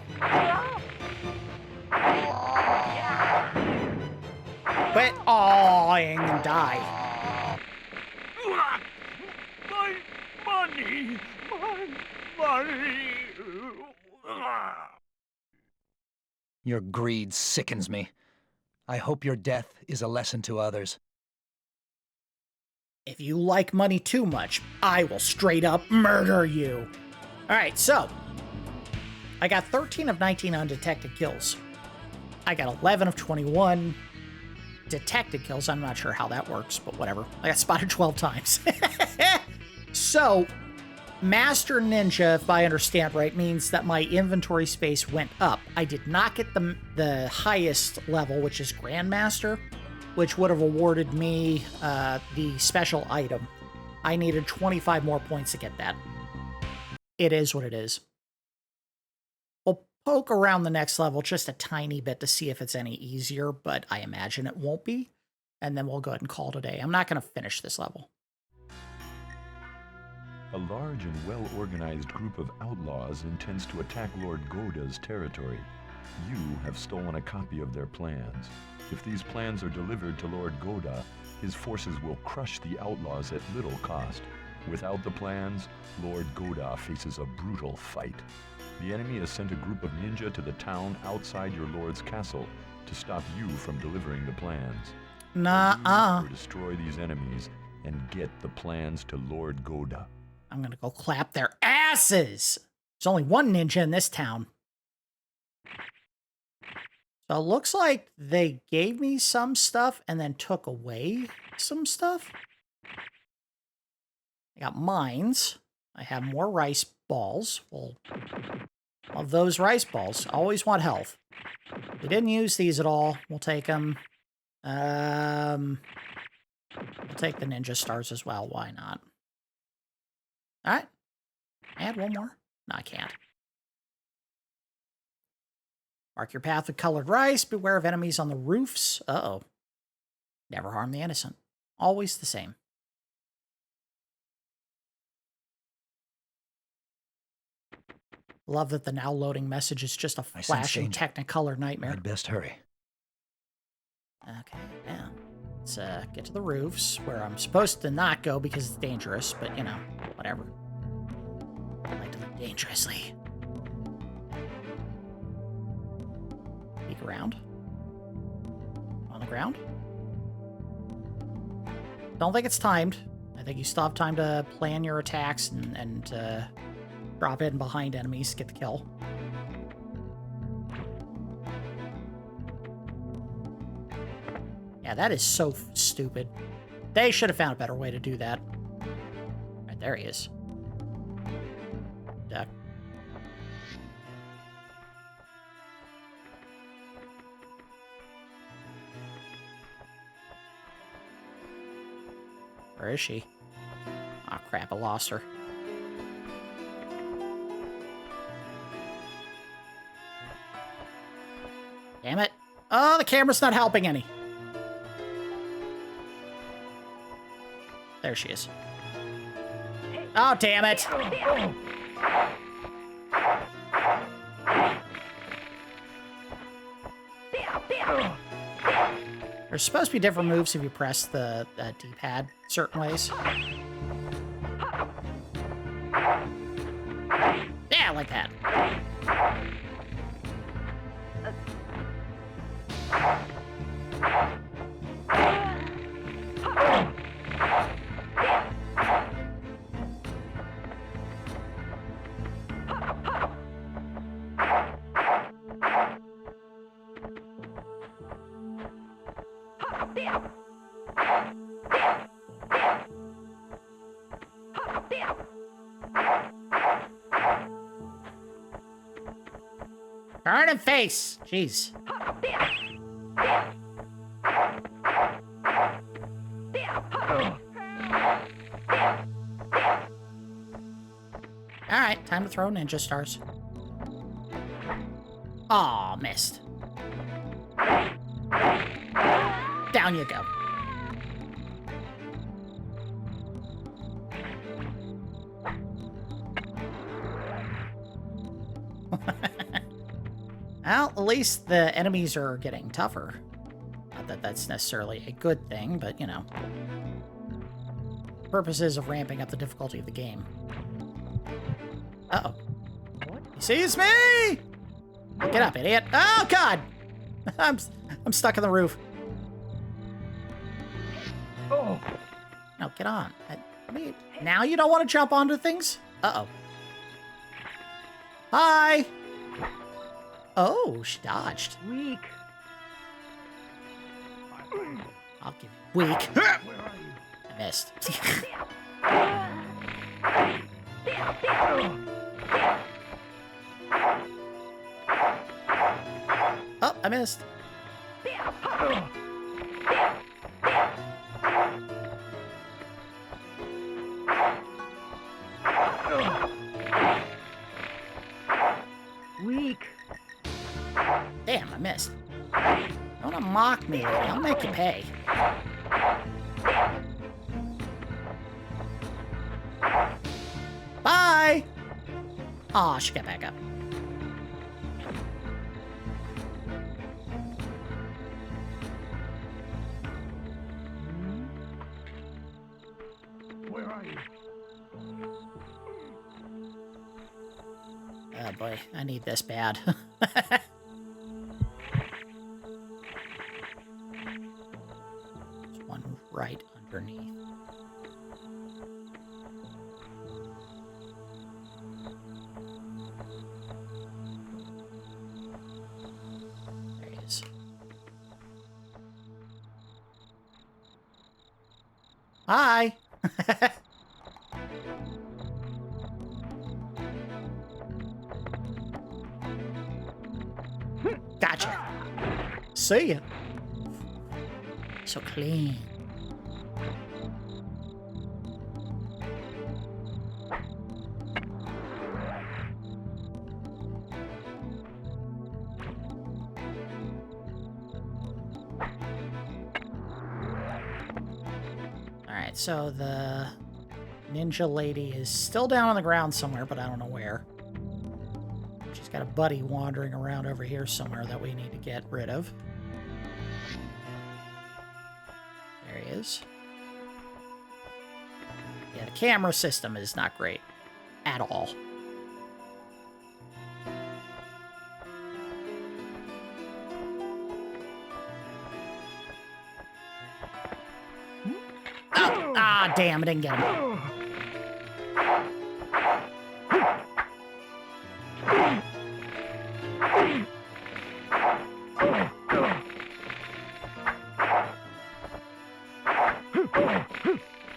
[SPEAKER 1] But, oh, I ain't gonna die.
[SPEAKER 3] My money! My money!
[SPEAKER 4] Your greed sickens me. I hope your death is a lesson to others.
[SPEAKER 1] If you like money too much, I will straight up murder you. Alright, so. I got 13 of 19 undetected kills. I got 11 of 21 detected kills. I'm not sure how that works, but whatever. I got spotted 12 times. So, Master Ninja, if I understand right, means that my inventory space went up. I did not get the highest level, which is Grandmaster, which would have awarded me the special item. I needed 25 more points to get that. It is what it is. We'll poke around the next level just a tiny bit to see if it's any easier, but I imagine it won't be. and then we'll go ahead and call it a day. I'm not going to finish this level.
[SPEAKER 2] A large and well-organized group of outlaws intends to attack Lord Godha's territory. You have stolen a copy of their plans. If these plans are delivered to Lord Godha, his forces will crush the outlaws at little cost. Without the plans, Lord Godha faces a brutal fight. The enemy has sent a group of ninja to the town outside your lord's castle to stop you from delivering the plans.
[SPEAKER 1] Nuh-uh.
[SPEAKER 2] Or destroy these enemies and get the plans to Lord Godha.
[SPEAKER 1] I'm gonna go clap their asses! There's only one ninja in this town. So it looks like they gave me some stuff and then took away some stuff. I got mines. I have more rice balls. Well, of those rice balls, always want health. We didn't use these at all. We'll take them. We'll take the ninja stars as well. Why not? All right. Add one more. No, I can't. Mark your path with colored rice. Beware of enemies on the roofs. Uh-oh. Never harm the innocent. Always the same. Love that the now loading message is just a flashing Technicolor nightmare.
[SPEAKER 4] I'd best hurry.
[SPEAKER 1] Okay, now let's get to the roofs where I'm supposed to not go because it's dangerous, but you know, whatever. I like to live dangerously. Peek around. On the ground. Don't think it's timed. I think you still have time to plan your attacks and drop in behind enemies to get the kill. Yeah, that is so stupid. They should have found a better way to do that. Right, there he is. Duck. Where is she? Oh crap, I lost her. Damn it. Oh, the camera's not helping any. There she is. Oh, damn it. There's supposed to be different moves if you press the D-pad certain ways. Yeah, like that. Turn and face! Jeez. Alright, time to throw ninja stars. Aw, missed. Down you go. Well, at least the enemies are getting tougher. Not that that's necessarily a good thing, but, you know. Purposes of ramping up the difficulty of the game. Uh-oh. He sees me! Get up, idiot. Oh, God! I'm stuck in the roof.
[SPEAKER 3] Oh.
[SPEAKER 1] No, get on. Now you don't want to jump onto things? Uh-oh. Hi! Oh, she dodged.
[SPEAKER 3] Weak.
[SPEAKER 1] I'll give you weak.
[SPEAKER 3] Where are you?
[SPEAKER 1] I missed. Oh, I missed.
[SPEAKER 3] Weak.
[SPEAKER 1] Damn, I missed. Don't mock me, lady. I'll make you pay. Aw, she got back up.
[SPEAKER 3] Where are you?
[SPEAKER 1] Oh boy, I need this bad. There's one right underneath. There he is. Hi! Gotcha. See ya. So clean. Alright, so the ninja lady is still down on the ground somewhere, but I don't know where. She's got a buddy wandering around over here somewhere that we need to get rid of. There he is. Yeah, the camera system is not great at all. Oh, ah, damn, I didn't get him.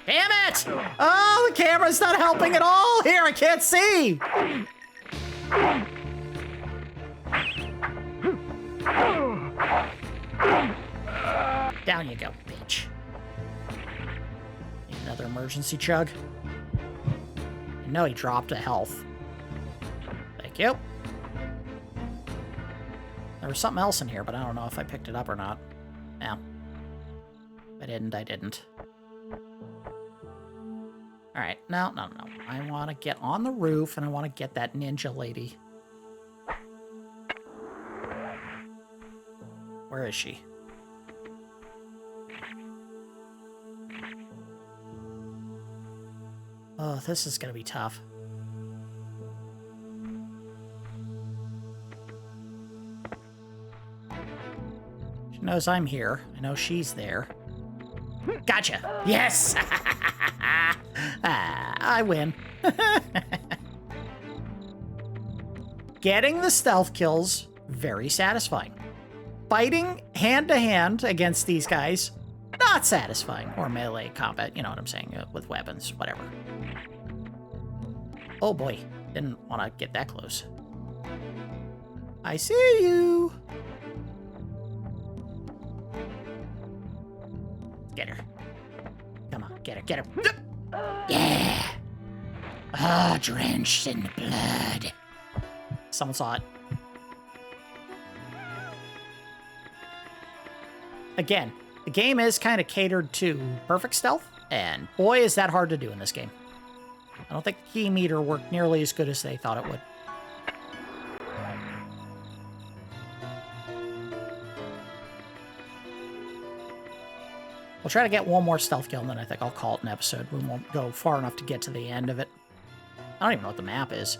[SPEAKER 1] Damn it! Oh, the camera's not helping at all here. I can't see. Down you go, bitch. Need another emergency chug. You know he dropped a health. Thank you. There was something else in here, but I don't know if I picked it up or not. Yeah. If I didn't, I didn't. Alright, no. I want to get on the roof, and I want to get that ninja lady. Where is she? Oh, this is going to be tough. She knows I'm here. I know she's there. Gotcha! Yes! I win. Getting the stealth kills, very satisfying. Fighting hand-to-hand against these guys, not satisfying. Or melee combat, you know what I'm saying, with weapons, whatever. Oh boy, didn't want to get that close. I see you! Get her. Come on, get her. Yeah! Ah, drenched in blood. Someone saw it. Again, the game is kind of catered to perfect stealth, and boy, is that hard to do in this game. I don't think the key meter worked nearly as good as they thought it would. We'll try to get one more stealth kill, and then I think I'll call it an episode. We won't go far enough to get to the end of it. I don't even know what the map is.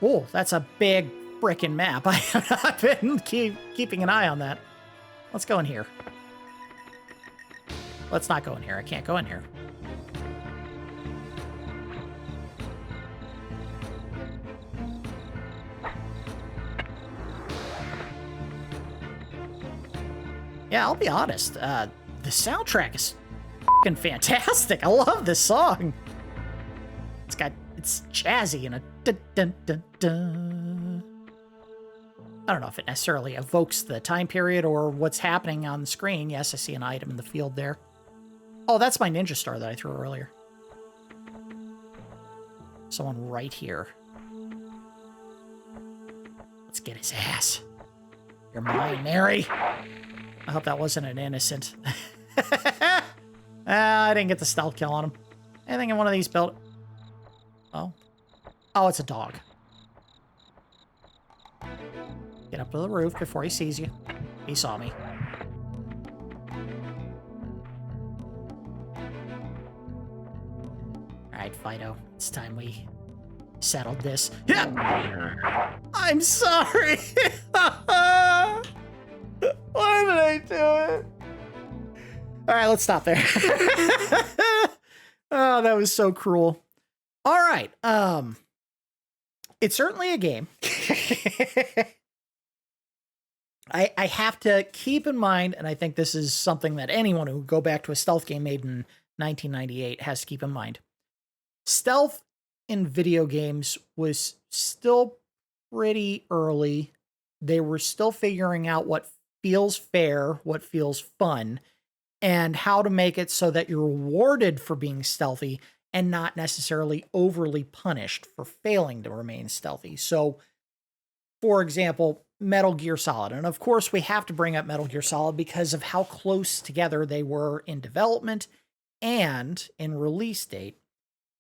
[SPEAKER 1] Oh, that's a big frickin' map. I have not been keeping an eye on that. Let's go in here. Let's not go in here. I can't go in here. Yeah, I'll be honest. The soundtrack is fucking fantastic. I love this song. It's jazzy and a dun dun dun dun. I don't know if it necessarily evokes the time period or what's happening on the screen. Yes, I see an item in the field there. Oh, that's my ninja star that I threw earlier. Someone right here. Let's get his ass. You're mine, Mary. I hope that wasn't an innocent. I didn't get the stealth kill on him. Anything in one of these built? Oh. Oh, it's a dog. Get up to the roof before he sees you. He saw me. Alright, Fido. It's time we settled this. Yeah! I'm sorry! Why did I do it? Alright, let's stop there. Oh, that was so cruel. Alright, it's certainly a game. I have to keep in mind, and I think this is something that anyone who go back to a stealth game made in 1998 has to keep in mind. Stealth in video games was still pretty early. They were still figuring out what feels fair, what feels fun, and how to make it so that you're rewarded for being stealthy and not necessarily overly punished for failing to remain stealthy. So, for example, Metal Gear Solid. And of course, we have to bring up Metal Gear Solid because of how close together they were in development and in release date.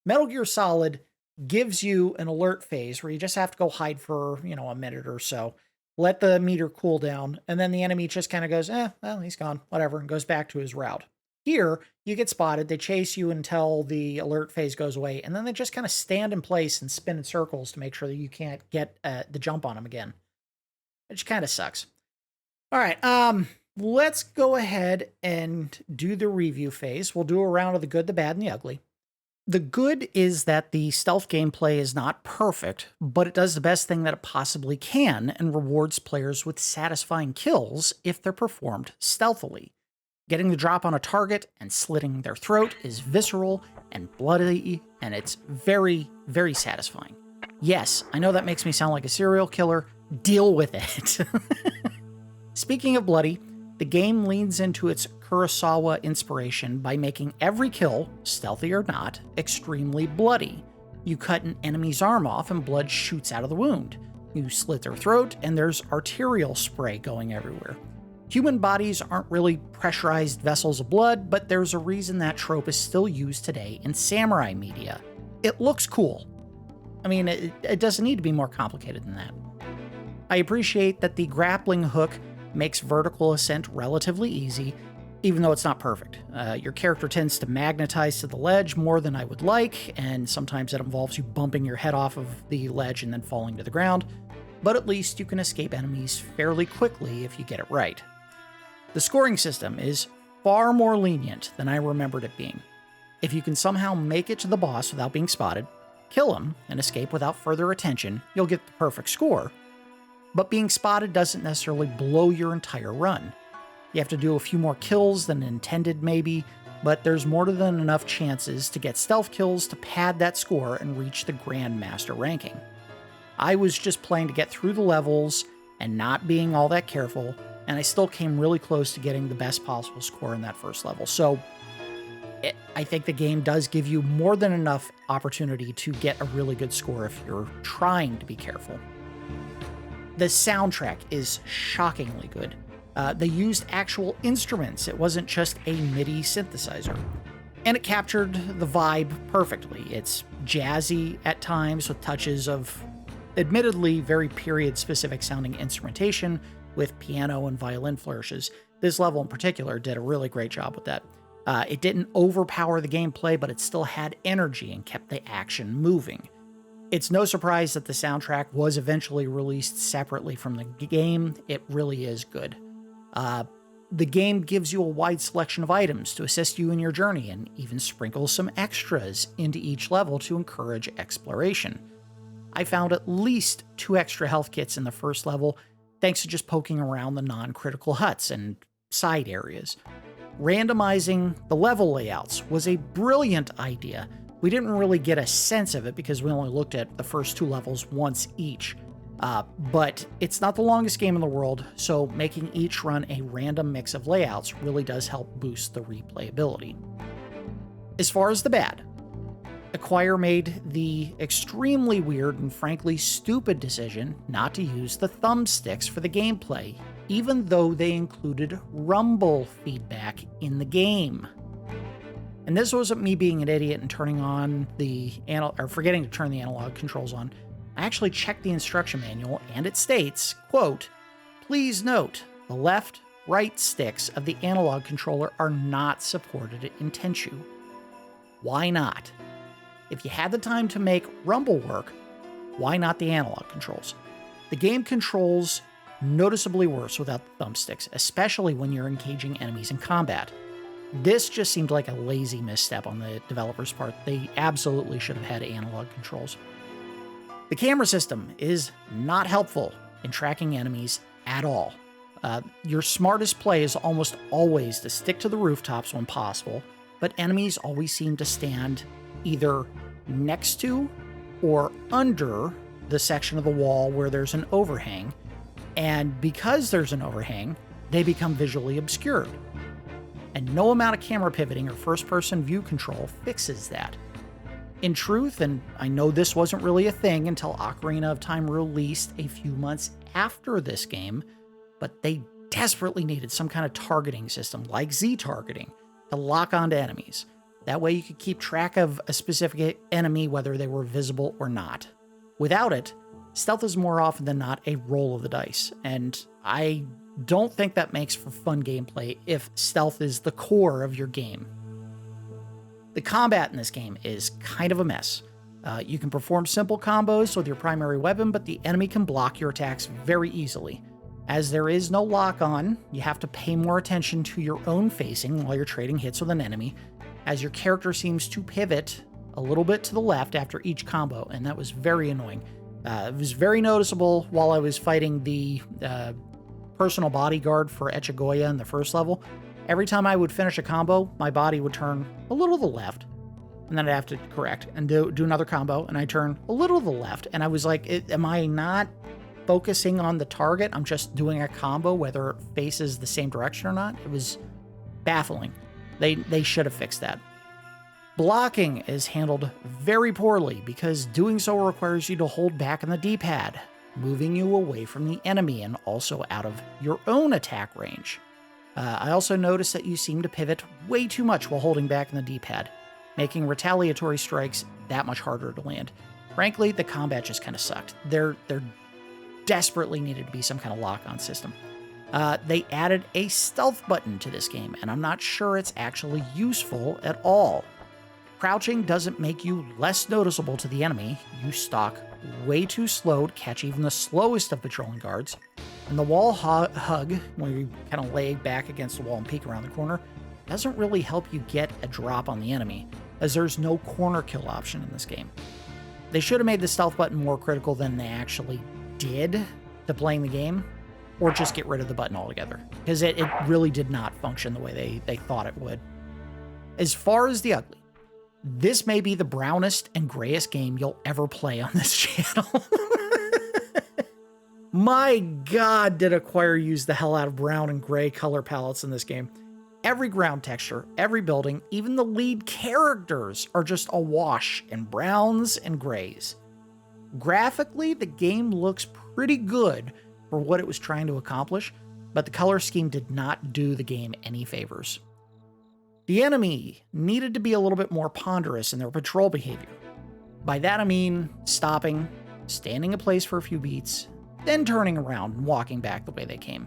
[SPEAKER 1] Metal Gear Solid gives you an alert phase where you just have to go hide for, a minute or so, let the meter cool down, and then the enemy just kind of goes, well, he's gone, whatever, and goes back to his route. Here, you get spotted, they chase you until the alert phase goes away, and then they just kind of stand in place and spin in circles to make sure that you can't get the jump on them again. Which kind of sucks. All right, let's go ahead and do the review phase. We'll do a round of the good, the bad, and the ugly. The good is that the stealth gameplay is not perfect, but it does the best thing that it possibly can and rewards players with satisfying kills if they're performed stealthily. Getting the drop on a target and slitting their throat is visceral and bloody, and it's very, very satisfying. Yes, I know that makes me sound like a serial killer. Deal with it. Speaking of bloody, the game leans into its Kurosawa inspiration by making every kill, stealthy or not, extremely bloody. You cut an enemy's arm off and blood shoots out of the wound. You slit their throat and there's arterial spray going everywhere. Human bodies aren't really pressurized vessels of blood, but there's a reason that trope is still used today in samurai media. It looks cool. I mean, it doesn't need to be more complicated than that. I appreciate that the grappling hook makes vertical ascent relatively easy, even though it's not perfect. Your character tends to magnetize to the ledge more than I would like, and sometimes it involves you bumping your head off of the ledge and then falling to the ground, but at least you can escape enemies fairly quickly if you get it right. The scoring system is far more lenient than I remembered it being. If you can somehow make it to the boss without being spotted, kill him, and escape without further attention, you'll get the perfect score. But being spotted doesn't necessarily blow your entire run. You have to do a few more kills than intended maybe, but there's more than enough chances to get stealth kills to pad that score and reach the Grandmaster ranking. I was just playing to get through the levels and not being all that careful, and I still came really close to getting the best possible score in that first level. So I think the game does give you more than enough opportunity to get a really good score if you're trying to be careful. The soundtrack is shockingly good. They used actual instruments. It wasn't just a MIDI synthesizer. And it captured the vibe perfectly. It's jazzy at times with touches of admittedly very period-specific sounding instrumentation with piano and violin flourishes. This level in particular did a really great job with that. It didn't overpower the gameplay, but it still had energy and kept the action moving. It's no surprise that the soundtrack was eventually released separately from the game. It really is good. The game gives you a wide selection of items to assist you in your journey and even sprinkles some extras into each level to encourage exploration. I found at least 2 extra health kits in the first level thanks to just poking around the non-critical huts and side areas. Randomizing the level layouts was a brilliant idea. We didn't really get a sense of it because we only looked at the first 2 levels once each. But it's not the longest game in the world, so making each run a random mix of layouts really does help boost the replayability. As far as the bad, Acquire made the extremely weird and frankly stupid decision not to use the thumbsticks for the gameplay, even though they included rumble feedback in the game. And this wasn't me being an idiot and turning on the forgetting to turn the analog controls on. I actually checked the instruction manual, and it states, quote, "Please note, the left, right sticks of the analog controller are not supported in Tenchu." Why not? If you had the time to make rumble work, why not the analog controls? The game controls noticeably worse without the thumbsticks, especially when you're engaging enemies in combat. This just seemed like a lazy misstep on the developer's part. They absolutely should have had analog controls. The camera system is not helpful in tracking enemies at all. Your smartest play is almost always to stick to the rooftops when possible, but enemies always seem to stand either next to or under the section of the wall where there's an overhang, and because there's an overhang, they become visually obscured. And no amount of camera pivoting or first-person view control fixes that. In truth, and I know this wasn't really a thing until Ocarina of Time released a few months after this game, but they desperately needed some kind of targeting system like Z-targeting to lock onto enemies. That way you could keep track of a specific enemy whether they were visible or not. Without it, stealth is more often than not a roll of the dice, and I don't think that makes for fun gameplay if stealth is the core of your game. The combat in this game is kind of a mess. You can perform simple combos with your primary weapon, but the enemy can block your attacks very easily. As there is no lock-on, you have to pay more attention to your own facing while you're trading hits with an enemy, as your character seems to pivot a little bit to the left after each combo, and that was very annoying. It was very noticeable while I was fighting the personal bodyguard for Echigoya in the first level. Every time I would finish a combo, my body would turn a little to the left, and then I'd have to correct and do another combo, and I turn a little to the left, and I was like, am I not focusing on the target? I'm just doing a combo, whether it faces the same direction or not. It was baffling. They should have fixed that. Blocking is handled very poorly because doing so requires you to hold back on the D-pad, moving you away from the enemy and also out of your own attack range. I also noticed that you seem to pivot way too much while holding back on the D-pad, making retaliatory strikes that much harder to land. Frankly, the combat just kind of sucked. There desperately needed to be some kind of lock-on system. They added a stealth button to this game, and I'm not sure it's actually useful at all. Crouching doesn't make you less noticeable to the enemy. You stalk way too slow to catch even the slowest of patrolling guards. And the wall hug, when you kind of lay back against the wall and peek around the corner, doesn't really help you get a drop on the enemy, as there's no corner kill option in this game. They should have made the stealth button more critical than they actually did to playing the game, or just get rid of the button altogether, because it really did not function the way they thought it would. As far as the ugly, this may be the brownest and grayest game you'll ever play on this channel. My God, did Acquire use the hell out of brown and gray color palettes in this game. Every ground texture, every building, even the lead characters are just awash in browns and grays. Graphically, the game looks pretty good for what it was trying to accomplish, but the color scheme did not do the game any favors. The enemy needed to be a little bit more ponderous in their patrol behavior. By that I mean stopping, standing in place for a few beats, then turning around and walking back the way they came.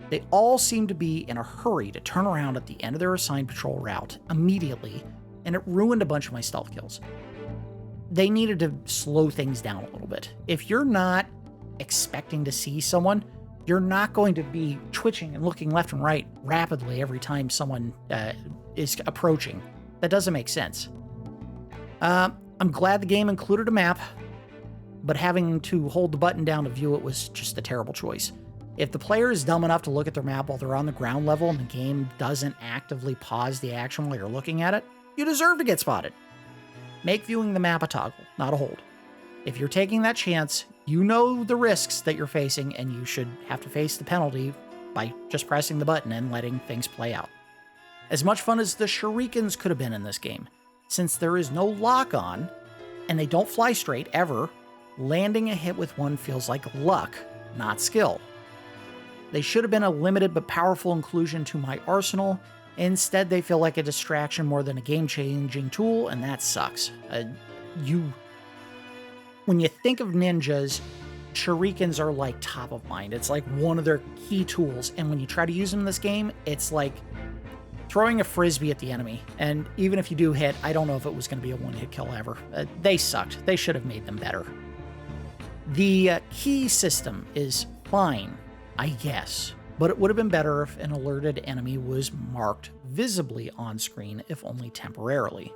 [SPEAKER 1] They all seemed to be in a hurry to turn around at the end of their assigned patrol route immediately, and it ruined a bunch of my stealth kills. They needed to slow things down a little bit. If you're not expecting to see someone, you're not going to be twitching and looking left and right rapidly every time someone is approaching. That doesn't make sense. I'm glad the game included a map, but having to hold the button down to view it was just a terrible choice. If the player is dumb enough to look at their map while they're on the ground level and the game doesn't actively pause the action while you're looking at it, you deserve to get spotted. Make viewing the map a toggle, not a hold. If you're taking that chance, you know the risks that you're facing, and you should have to face the penalty by just pressing the button and letting things play out. As much fun as the shurikens could have been in this game, since there is no lock-on, and they don't fly straight ever, landing a hit with one feels like luck, not skill. They should have been a limited but powerful inclusion to my arsenal. Instead, they feel like a distraction more than a game-changing tool, and that sucks. When you think of ninjas, shurikens are like top of mind. It's like one of their key tools, and when you try to use them in this game, it's like throwing a frisbee at the enemy. And even if you do hit, I don't know if it was going to be a one-hit kill ever. They sucked. They should have made them better. The key system is fine, I guess, but it would have been better if an alerted enemy was marked visibly on screen, if only temporarily.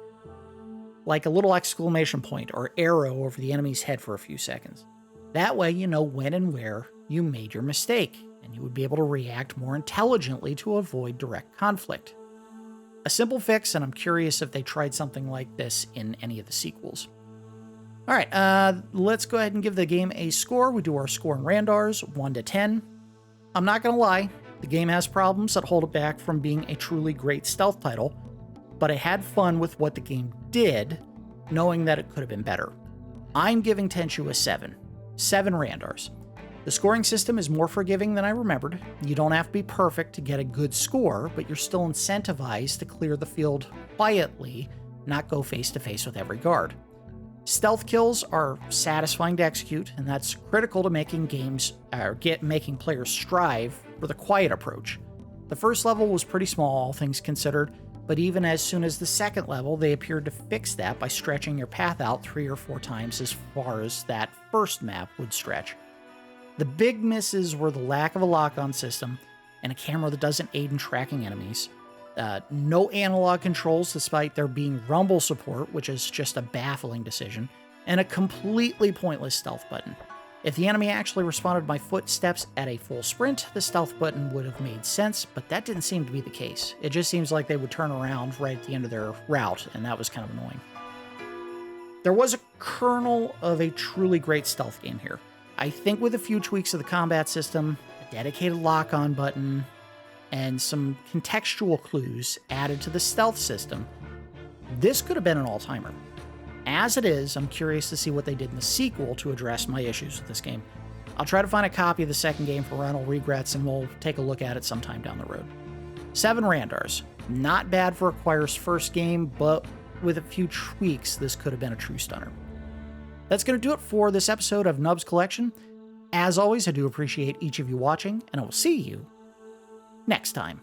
[SPEAKER 1] Like a little exclamation point or arrow over the enemy's head for a few seconds. That way you know when and where you made your mistake, and you would be able to react more intelligently to avoid direct conflict. A simple fix, and I'm curious if they tried something like this in any of the sequels. Alright, let's go ahead and give the game a score. We do our score in Randars, 1 to 10. I'm not gonna lie, the game has problems that hold it back from being a truly great stealth title, but I had fun with what the game did, knowing that it could have been better. I'm giving Tenchu a 7. 7 Randars. The scoring system is more forgiving than I remembered. You don't have to be perfect to get a good score, but you're still incentivized to clear the field quietly, not go face to face with every guard. Stealth kills are satisfying to execute, and that's critical to making making players strive for the quiet approach. The first level was pretty small, all things considered, but even as soon as the second level, they appeared to fix that by stretching your path out 3 or 4 times as far as that first map would stretch. The big misses were the lack of a lock-on system and a camera that doesn't aid in tracking enemies. No analog controls despite there being rumble support, which is just a baffling decision, and a completely pointless stealth button. If the enemy actually responded to my footsteps at a full sprint, the stealth button would have made sense, but that didn't seem to be the case. It just seems like they would turn around right at the end of their route, and that was kind of annoying. There was a kernel of a truly great stealth game here. I think with a few tweaks of the combat system, a dedicated lock-on button, and some contextual clues added to the stealth system, this could have been an all-timer. As it is, I'm curious to see what they did in the sequel to address my issues with this game. I'll try to find a copy of the second game for rental regrets, and we'll take a look at it sometime down the road. 7 Randars. Not bad for Acquire's first game, but with a few tweaks, this could have been a true stunner. That's going to do it for this episode of Nubs Collection. As always, I do appreciate each of you watching, and I will see you next time.